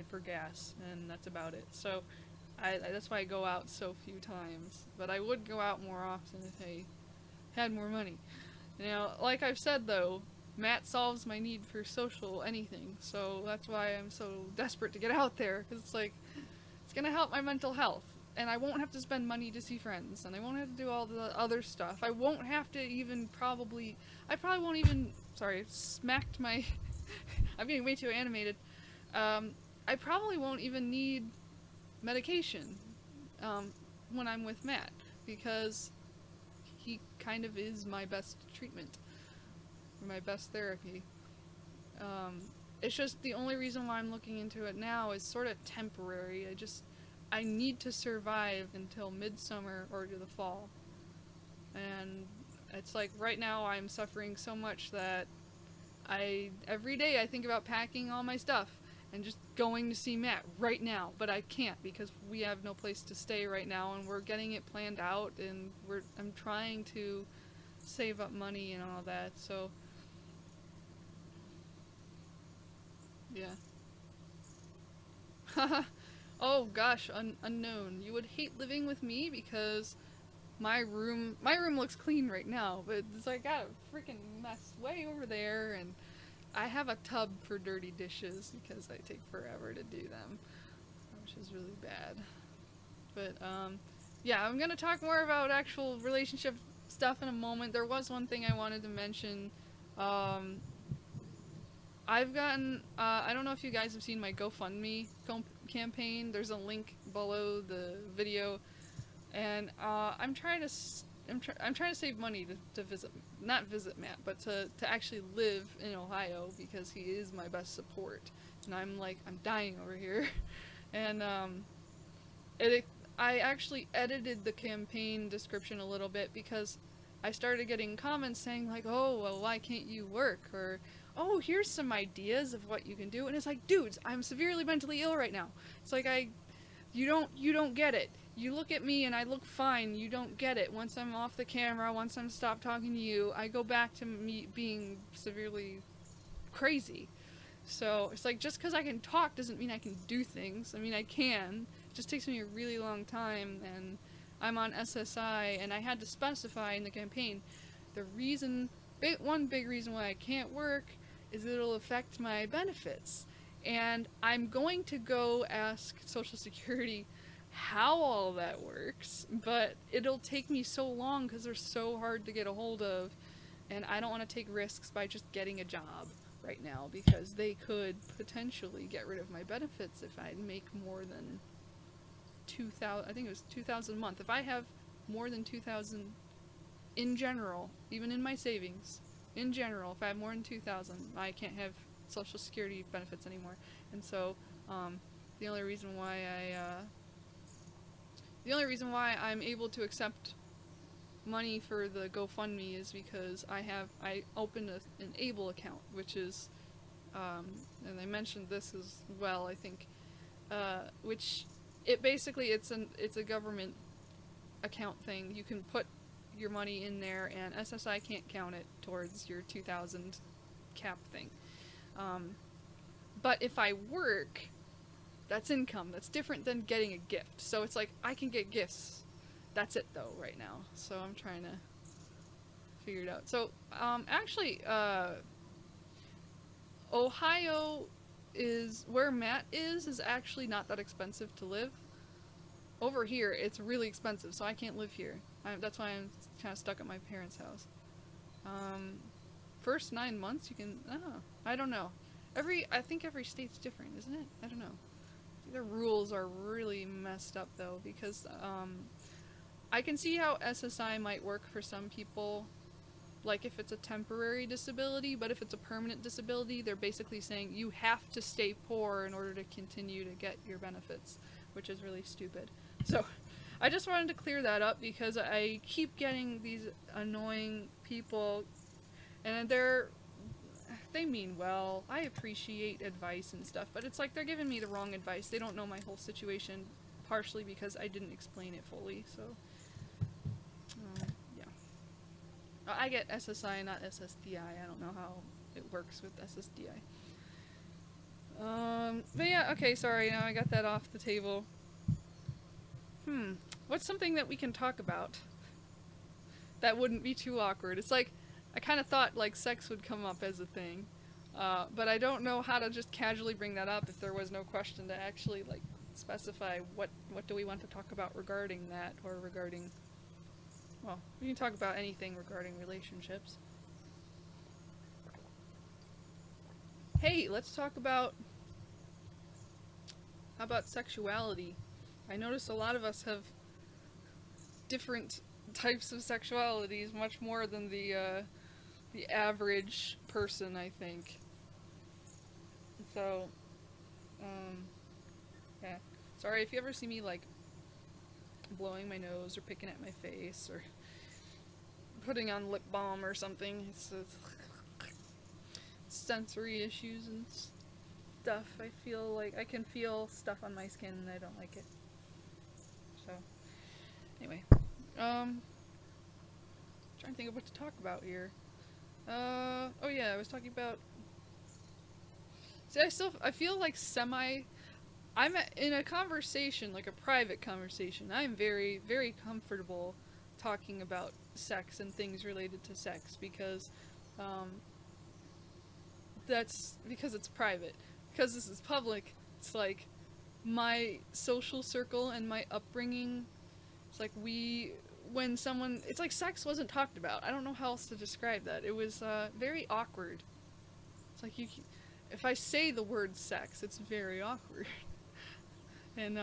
for gas, and that's about it. So that's why I go out so few times. But I would go out more often if I had more money. You know, like I've said though, Matt solves my need for social anything. So that's why I'm so desperate to get out there, because it's like, it's gonna help my mental health. And I won't have to spend money to see friends, and I won't have to do all the other stuff. I won't have to even I probably won't even, sorry, smacked my, I'm getting way too animated. I probably won't even need medication when I'm with Matt, because he kind of is my best treatment, my best therapy. It's just the only reason why I'm looking into it now is sort of temporary. I need to survive until midsummer or to the fall. And it's like right now I'm suffering so much that every day I think about packing all my stuff and just going to see Matt right now, but I can't because we have no place to stay right now, and we're getting it planned out, and I'm trying to save up money and all that. So yeah. Oh gosh, unknown. You would hate living with me because my room looks clean right now, but it's like got a freaking mess way over there, and I have a tub for dirty dishes because I take forever to do them, which is really bad. But yeah, I'm gonna talk more about actual relationship stuff in a moment. There was one thing I wanted to mention. Um, I've gotten, I don't know if you guys have seen my GoFundMe campaign. There's a link below the video, and I'm trying to, I'm trying to save money to visit, not visit Matt, but to actually live in Ohio because he is my best support, and I'm dying over here, and I actually edited the campaign description a little bit because I started getting comments saying like, oh, well, why can't you work? Or, oh, here's some ideas of what you can do. And it's like, dudes, I'm severely mentally ill right now. It's like, you don't get it. You look at me and I look fine. You don't get it. Once I'm off the camera, once I'm stopped talking to you, I go back to me being severely crazy. So it's like, just because I can talk doesn't mean I can do things. I mean, I can. It just takes me a really long time, and I'm on SSI, and I had to specify in the campaign the reason, one big reason why I can't work is it'll affect my benefits. And I'm going to go ask Social Security how all that works, but it'll take me so long because they're so hard to get a hold of, and I don't want to take risks by just getting a job right now because they could potentially get rid of my benefits if I make more than 2,000, I think it was 2,000 a month. If I have more than 2,000 in general, even in my savings, in general, if I have more than 2,000, I can't have Social Security benefits anymore. And so, the only reason why I'm able to accept money for the GoFundMe is because I opened an Able account, which is, and I mentioned this as well, I think, which it's a government account thing. You can put your money in there, and SSI can't count it towards your 2,000 cap thing. But if I work, that's income. That's different than getting a gift. So it's like I can get gifts. That's it though right now. So I'm trying to figure it out. So actually, Ohio is where Matt is actually not that expensive to live. Over here, it's really expensive, so I can't live here. That's why I'm kind of stuck at my parents' house. First 9 months, you can. Oh, I don't know. I think every state's different, isn't it? I don't know. The rules are really messed up though, because I can see how SSI might work for some people, like if it's a temporary disability, but if it's a permanent disability, they're basically saying you have to stay poor in order to continue to get your benefits, which is really stupid. So I just wanted to clear that up because I keep getting these annoying people, and they mean well. I appreciate advice and stuff, but it's like they're giving me the wrong advice. They don't know my whole situation, partially because I didn't explain it fully, so yeah. I get SSI, not SSDI. I don't know how it works with SSDI. But yeah, okay, sorry, now I got that off the table. What's something that we can talk about that wouldn't be too awkward? It's like, I kind of thought, like, sex would come up as a thing. But I don't know how to just casually bring that up if there was no question to actually, like, specify what do we want to talk about regarding that, or regarding, well, we can talk about anything regarding relationships. Hey, let's talk about, how about sexuality? I notice a lot of us have different types of sexualities, much more than the average person, I think. So, yeah. Sorry if you ever see me, like, blowing my nose or picking at my face or putting on lip balm or something. It's sensory issues and stuff. I feel like I can feel stuff on my skin and I don't like it. So, anyway. Trying to think of what to talk about here. Oh yeah, I was talking about... See, I feel like I'm in a conversation, like a private conversation. I'm very, very comfortable talking about sex and things related to sex because, that's because it's private. Because this is public, it's like my social circle and my upbringing. It's like it's like sex wasn't talked about. I don't know how else to describe that. It was very awkward. It's like if I say the word sex, it's very awkward. And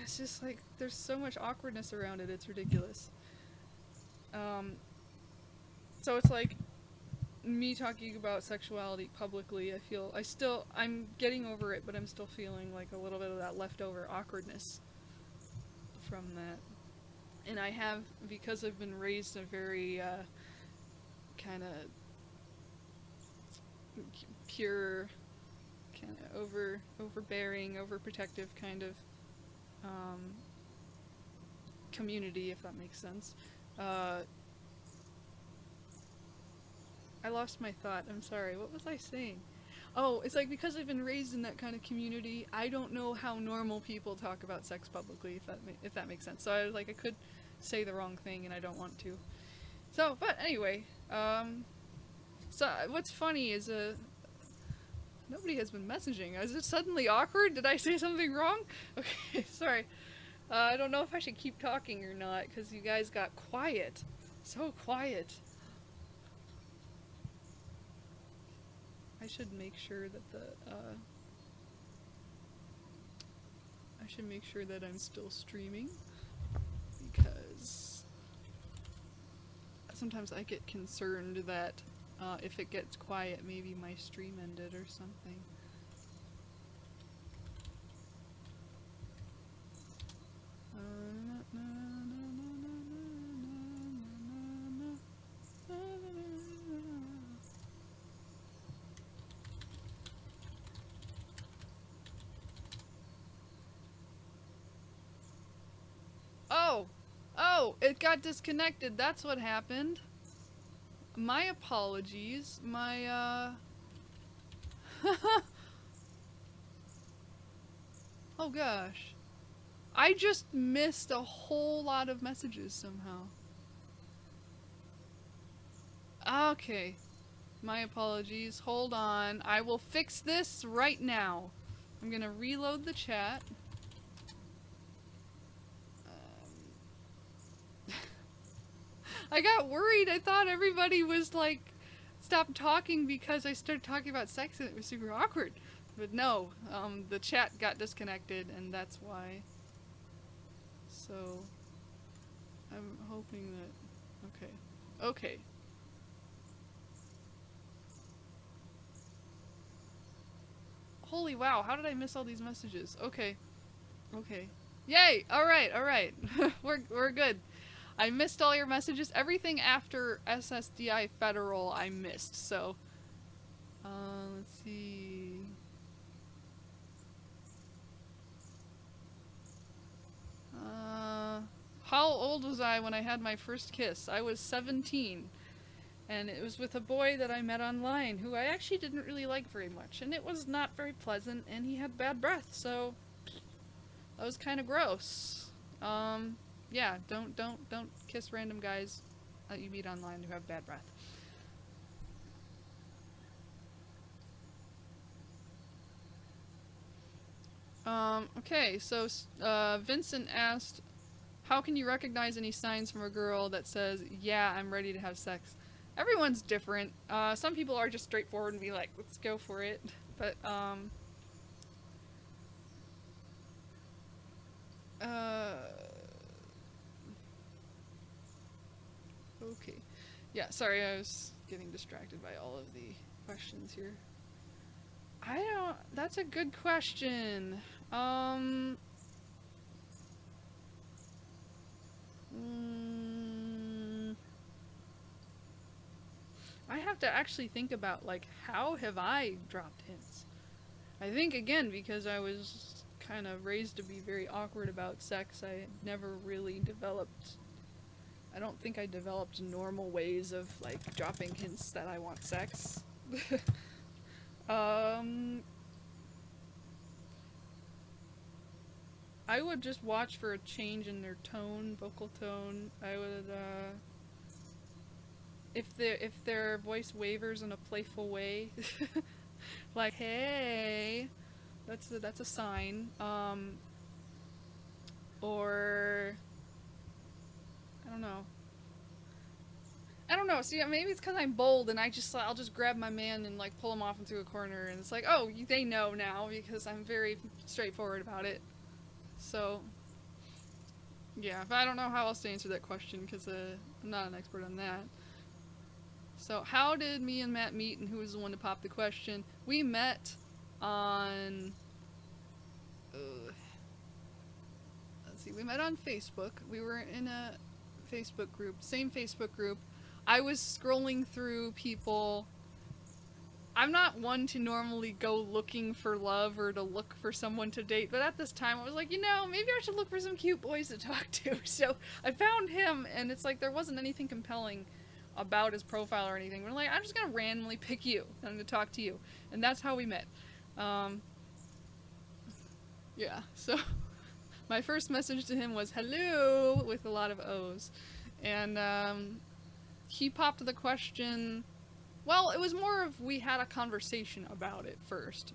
it's just like there's so much awkwardness around it. It's ridiculous. So it's like me talking about sexuality publicly. I'm getting over it, but I'm still feeling like a little bit of that leftover awkwardness from that. And I have, because I've been raised in a very kind of pure, kind of overbearing, overprotective kind of community, if that makes sense. I lost my thought. I'm sorry. What was I saying? Oh, it's like because I've been raised in that kind of community, I don't know how normal people talk about sex publicly, if that makes sense. So I could say the wrong thing and I don't want to. So, but anyway, so what's funny is nobody has been messaging. Is it suddenly awkward? Did I say something wrong? Okay, sorry. I don't know if I should keep talking or not because you guys got quiet. So quiet. I should make sure that I'm still streaming because sometimes I get concerned that if it gets quiet, maybe my stream ended or something. Oh, it got disconnected. That's what happened. My apologies. Oh gosh. I just missed a whole lot of messages somehow. Okay. My apologies. Hold on. I will fix this right now. I'm gonna reload the chat. I got worried. I thought everybody was like, stopped talking because I started talking about sex and it was super awkward. But no, the chat got disconnected and that's why. So, I'm hoping that, okay. Holy wow, how did I miss all these messages? Okay. Yay! Alright. we're good. I missed all your messages. Everything after SSDI Federal I missed, so... let's see... how old was I when I had my first kiss? I was 17. And it was with a boy that I met online who I actually didn't really like very much. And it was not very pleasant, and he had bad breath, so that was kind of gross. Yeah, don't kiss random guys that you meet online who have bad breath. Okay, so Vincent asked, how can you recognize any signs from a girl that says, yeah, I'm ready to have sex? Everyone's different. Some people are just straightforward and be like, let's go for it. But, okay. Yeah, sorry, I was getting distracted by all of the questions here. That's a good question. I have to actually think about, like, how have I dropped hints? I think, again, because I was kind of raised to be very awkward about sex, I never really developed... I don't think I developed normal ways of, like, dropping hints that I want sex. I would just watch for a change in their tone, vocal tone. I would, if their voice wavers in a playful way, like, hey, that's a sign. Or, I don't know. See, maybe it's because I'm bold and I'll just grab my man and, like, pull him off into a corner, and it's like, oh, they know now because I'm very straightforward about it. So, yeah, but I don't know how else to answer that question because I'm not an expert on that. So, how did me and Matt meet, and who was the one to pop the question? We met on... let's see, we met on Facebook. We were in a Facebook group, same Facebook group. I was scrolling through people. I'm not one to normally go looking for love or to look for someone to date, but at this time I was like, maybe I should look for some cute boys to talk to. So I found him, and it's like there wasn't anything compelling about his profile or anything. We're like, I'm just gonna randomly pick you and I'm gonna talk to you, and that's how we met. Yeah, so my first message to him was hello with a lot of O's, and he popped the question. Well, it was more of we had a conversation about it first.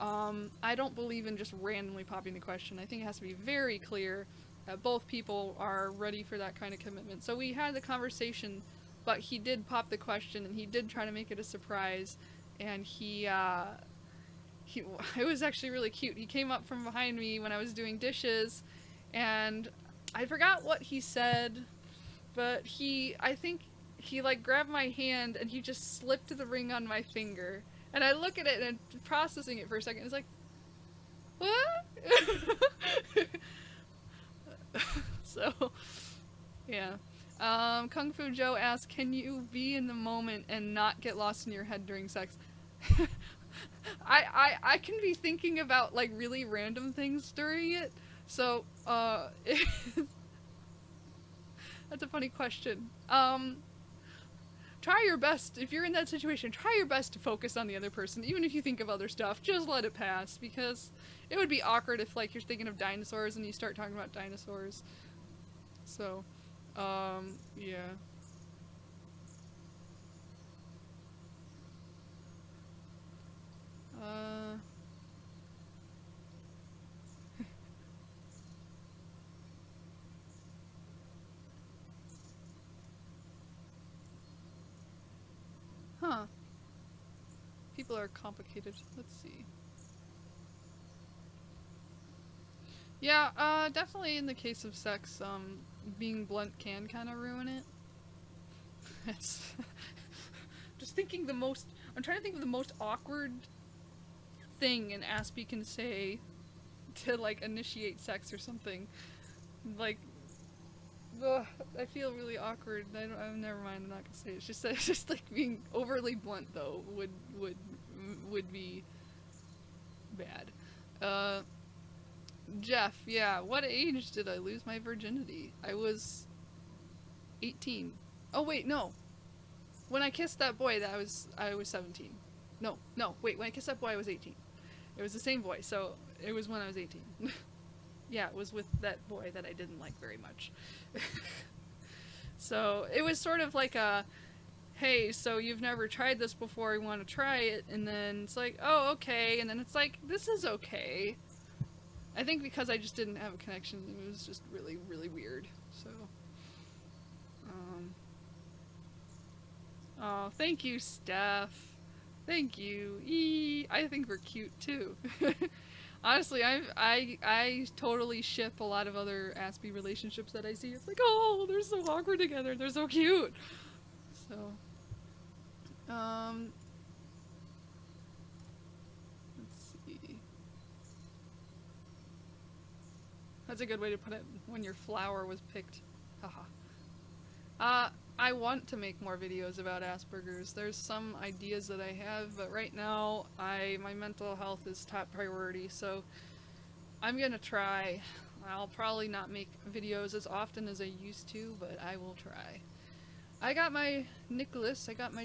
I don't believe in just randomly popping the question. I think it has to be very clear that both people are ready for that kind of commitment. So we had the conversation, but he did pop the question, and he did try to make it a surprise, and it was actually really cute. He came up from behind me when I was doing dishes, and I forgot what he said, but I think he like grabbed my hand and he just slipped the ring on my finger. And I look at it and processing it for a second. It's like, what? So, yeah. Kung Fu Joe asks, can you be in the moment and not get lost in your head during sex? I can be thinking about like really random things during it. So, that's a funny question. Try your best, if you're in that situation, try your best to focus on the other person. Even if you think of other stuff, just let it pass, because it would be awkward if, like, you're thinking of dinosaurs and you start talking about dinosaurs. So, yeah. Huh. People are complicated. Let's see. Yeah, definitely in the case of sex, being blunt can kind of ruin it. It's just thinking I'm trying to think of the most awkward thing an Aspie can say to, like, initiate sex or something. Like, ugh, I feel really awkward. Never mind. I'm not gonna say it. It's just like being overly blunt though would be bad. Jeff, yeah. What age did I lose my virginity? I was 18. Oh wait, no. When I kissed that boy, I was 17. No, wait. When I kissed that boy, I was 18. It was the same boy, so it was when I was 18. Yeah, it was with that boy that I didn't like very much. So it was sort of like a, hey, so you've never tried this before, you want to try it, and then it's like, oh, okay, and then it's like, this is okay. I think because I just didn't have a connection, it was just really, really weird. So, oh, thank you, Steph. Thank you. I think we're cute too. Honestly, I totally ship a lot of other Aspie relationships that I see. It's like, oh, they're so awkward together. They're so cute. So, let's see. That's a good way to put it. When your flower was picked. Haha. I want to make more videos about Asperger's. There's some ideas that I have, but right now, my mental health is top priority, so I'm gonna try. I'll probably not make videos as often as I used to, but I will try. I got my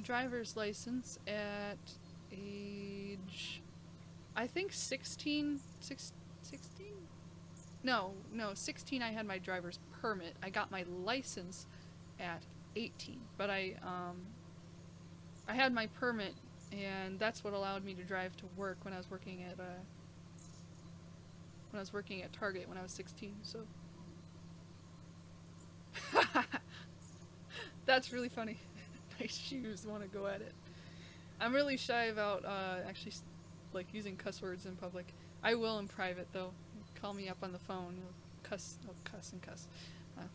driver's license at age, I think 16? 16? No, 16 I had my driver's permit. I got my license at 18, but I had my permit, and that's what allowed me to drive to work when I was working at Target when I was 16. So that's really funny. Nice shoes. Want to go at it. I'm really shy about actually like using cuss words in public. I will in private though. Call me up on the phone. Cuss. I'll cuss and cuss.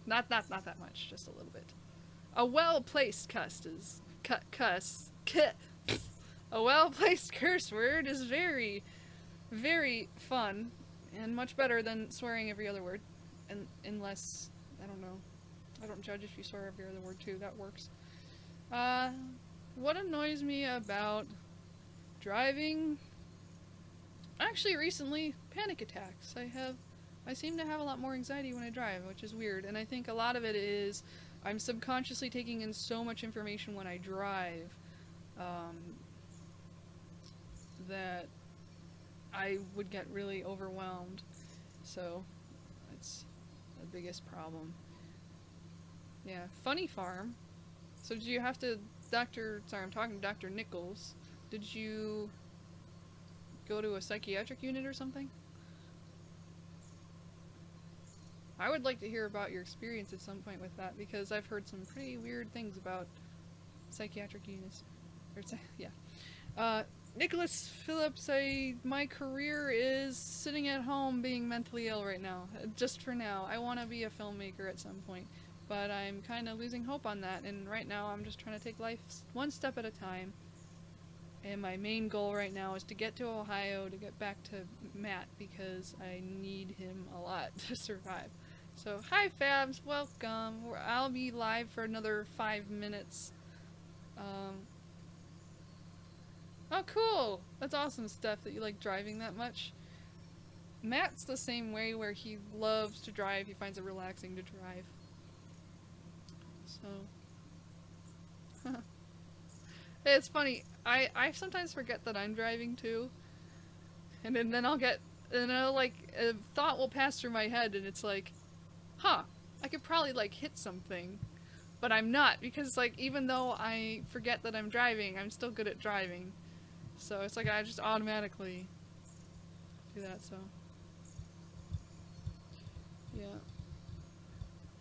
Not that much. Just a little bit. A well-placed a well-placed curse word is very, very fun and much better than swearing every other word. And unless, I don't know. I don't judge if you swear every other word too. That works. What annoys me about driving? Actually, recently, panic attacks. I seem to have a lot more anxiety when I drive, which is weird. And I think a lot of it is I'm subconsciously taking in so much information when I drive that I would get really overwhelmed. So that's the biggest problem. Yeah, Funny Farm. So did you have to, I'm talking to Dr. Nichols. Did you go to a psychiatric unit or something? I would like to hear about your experience at some point with that, because I've heard some pretty weird things about psychiatric units. Nicholas Phillips, my career is sitting at home being mentally ill right now. Just for now. I want to be a filmmaker at some point, but I'm kind of losing hope on that, and right now I'm just trying to take life one step at a time. And my main goal right now is to get to Ohio to get back to Matt, because I need him a lot to survive. So, hi Fabs, welcome. I'll be live for another 5 minutes. Oh cool! That's awesome, Steph, that you like driving that much. Matt's the same way, where he loves to drive. He finds it relaxing to drive. So... It's funny, I sometimes forget that I'm driving too. And then I'll a thought will pass through my head, and it's like, huh, I could probably like hit something, but I'm not, because like even though I forget that I'm driving, I'm still good at driving. So it's like I just automatically do that, so. Yeah.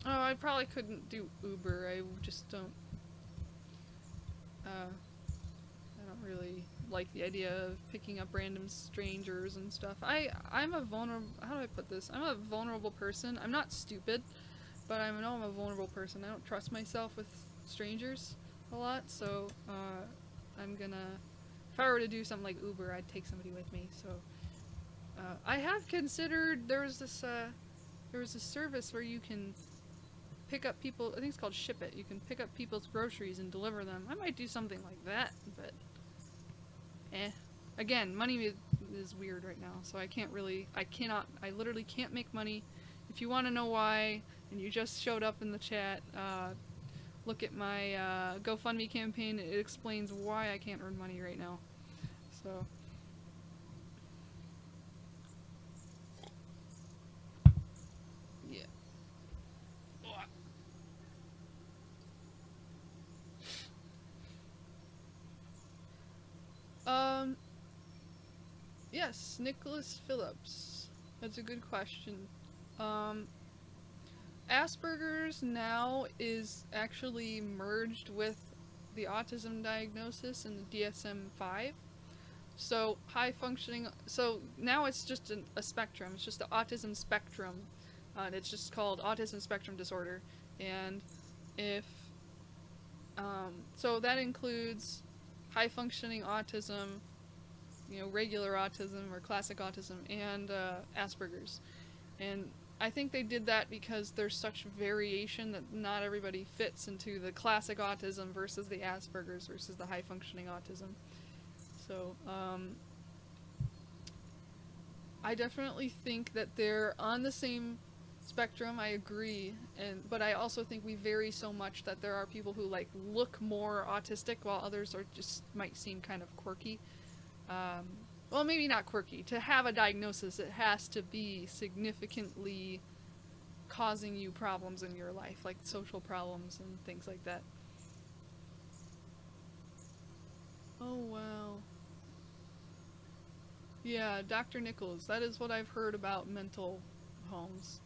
Oh, I probably couldn't do Uber. I just don't really like the idea of picking up random strangers and stuff. I'm a vulnerable, how do I put this? I'm a vulnerable person. I'm not stupid, but I know I'm a vulnerable person. I don't trust myself with strangers a lot, so I'm gonna, if I were to do something like Uber, I'd take somebody with me. So I have considered, there was this service where you can pick up people, I think it's called Ship It. You can pick up people's groceries and deliver them. I might do something like that, but again, money is weird right now, so I literally can't make money. If you want to know why, and you just showed up in the chat, look at my GoFundMe campaign. It explains why I can't earn money right now. So, yeah. Yes, Nicholas Phillips. That's a good question. Asperger's now is actually merged with the autism diagnosis in the DSM-5. So high functioning. So now it's just a spectrum. It's just the autism spectrum. And it's just called autism spectrum disorder. And if so that includes high functioning autism, regular autism or classic autism, and Asperger's. And I think they did that because there's such variation that not everybody fits into the classic autism versus the Asperger's versus the high functioning autism. So, I definitely think that they're on the same spectrum, I agree, but I also think we vary so much that there are people who look more autistic while others are just might seem kind of quirky. Well, maybe not quirky. To have a diagnosis, it has to be significantly causing you problems in your life, like social problems and things like that. Oh, wow. Yeah, Dr. Nichols, that is what I've heard about mental homes.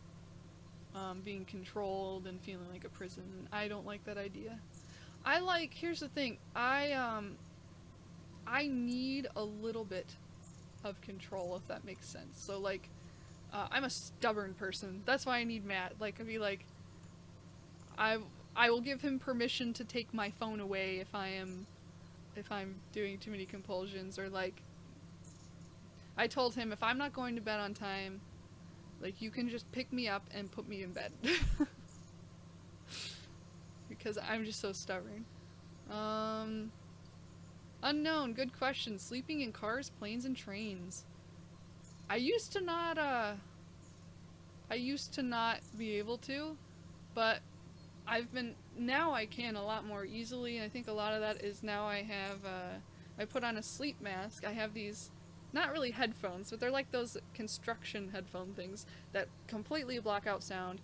Being controlled and feeling like a prison. I don't like that idea. Here's the thing, I need a little bit of control, if that makes sense. So, I'm a stubborn person. That's why I need Matt. I will give him permission to take my phone away if I'm doing too many compulsions, or I told him if I'm not going to bed on time, you can just pick me up and put me in bed. Because I'm just so stubborn. Unknown, good question. Sleeping in cars, planes, and trains. I used to not be able to, but now I can a lot more easily, and I think a lot of that is now I put on a sleep mask. I have these, not really headphones, but they're like those construction headphone things that completely block out sound.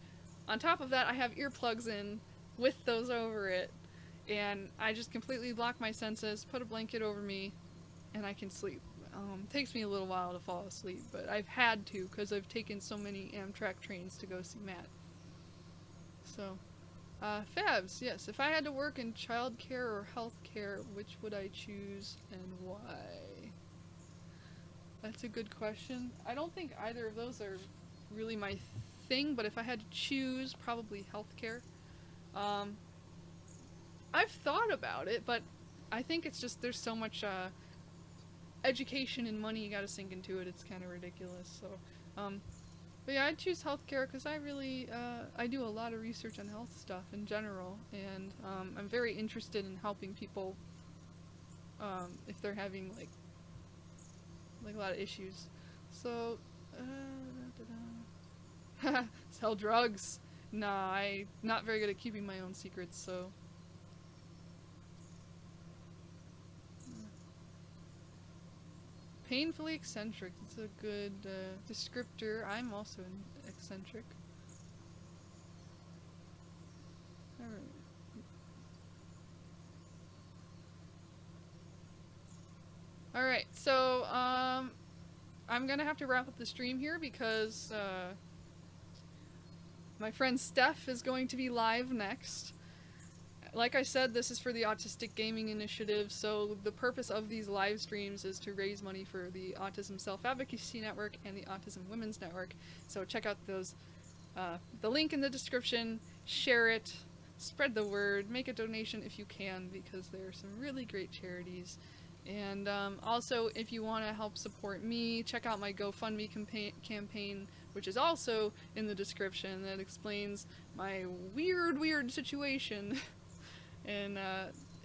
On top of that, I have earplugs in with those over it, and I just completely block my senses, put a blanket over me, and I can sleep. Takes me a little while to fall asleep, but I've had to because I've taken so many Amtrak trains to go see Matt. So, Fabs, yes, if I had to work in childcare or healthcare, which would I choose and why? That's a good question. I don't think either of those are really my thing, but if I had to choose, probably healthcare. I've thought about it, but I think it's just there's so much education and money you gotta sink into it, it's kind of ridiculous. So, but yeah, I'd choose healthcare because I really, I do a lot of research on health stuff in general, and I'm very interested in helping people if they're having a lot of issues. So, sell drugs. Nah, I'm not very good at keeping my own secrets, so. Painfully eccentric. It's a good descriptor. I'm also eccentric. Alright. Alright, so I'm gonna have to wrap up the stream here because my friend Steph is going to be live next. Like I said, this is for the Autistic Gaming Initiative, so the purpose of these live streams is to raise money for the Autism Self-Advocacy Network and the Autism Women's Network. So check out those, the link in the description, share it, spread the word, make a donation if you can, because there are some really great charities. And also, if you want to help support me, check out my GoFundMe campaign, which is also in the description, that explains my weird situation. And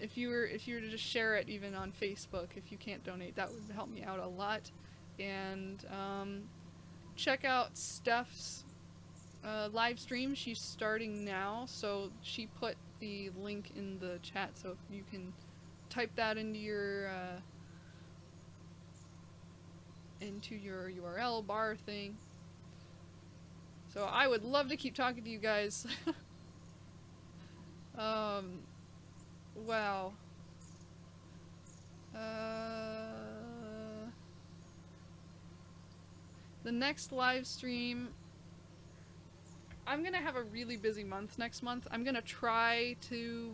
if you were to just share it even on Facebook, if you can't donate, that would help me out a lot. And check out Steph's live stream. She's starting now, so she put the link in the chat, so you can type that into your URL bar thing. So I would love to keep talking to you guys. Wow. The next live stream, I'm gonna have a really busy month next month. I'm gonna try to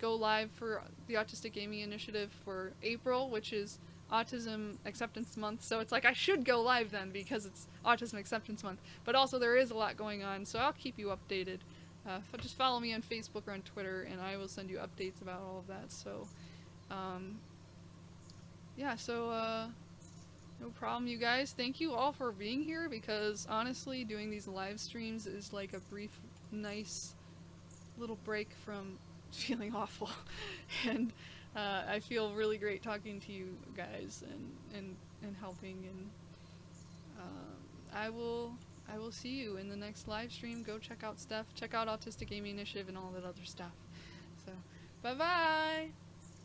go live for the Autistic Gaming Initiative for April, which is Autism Acceptance Month. So it's like I should go live then because it's Autism Acceptance Month. But also there is a lot going on, so I'll keep you updated. Just follow me on Facebook or on Twitter, and I will send you updates about all of that. So, yeah, so, no problem, you guys. Thank you all for being here, because honestly, doing these live streams is like a brief, nice little break from feeling awful. And I feel really great talking to you guys and helping. And I will see you in the next live stream. Go check out Steph, check out Autistic Gaming Initiative and all that other stuff. So, bye-bye!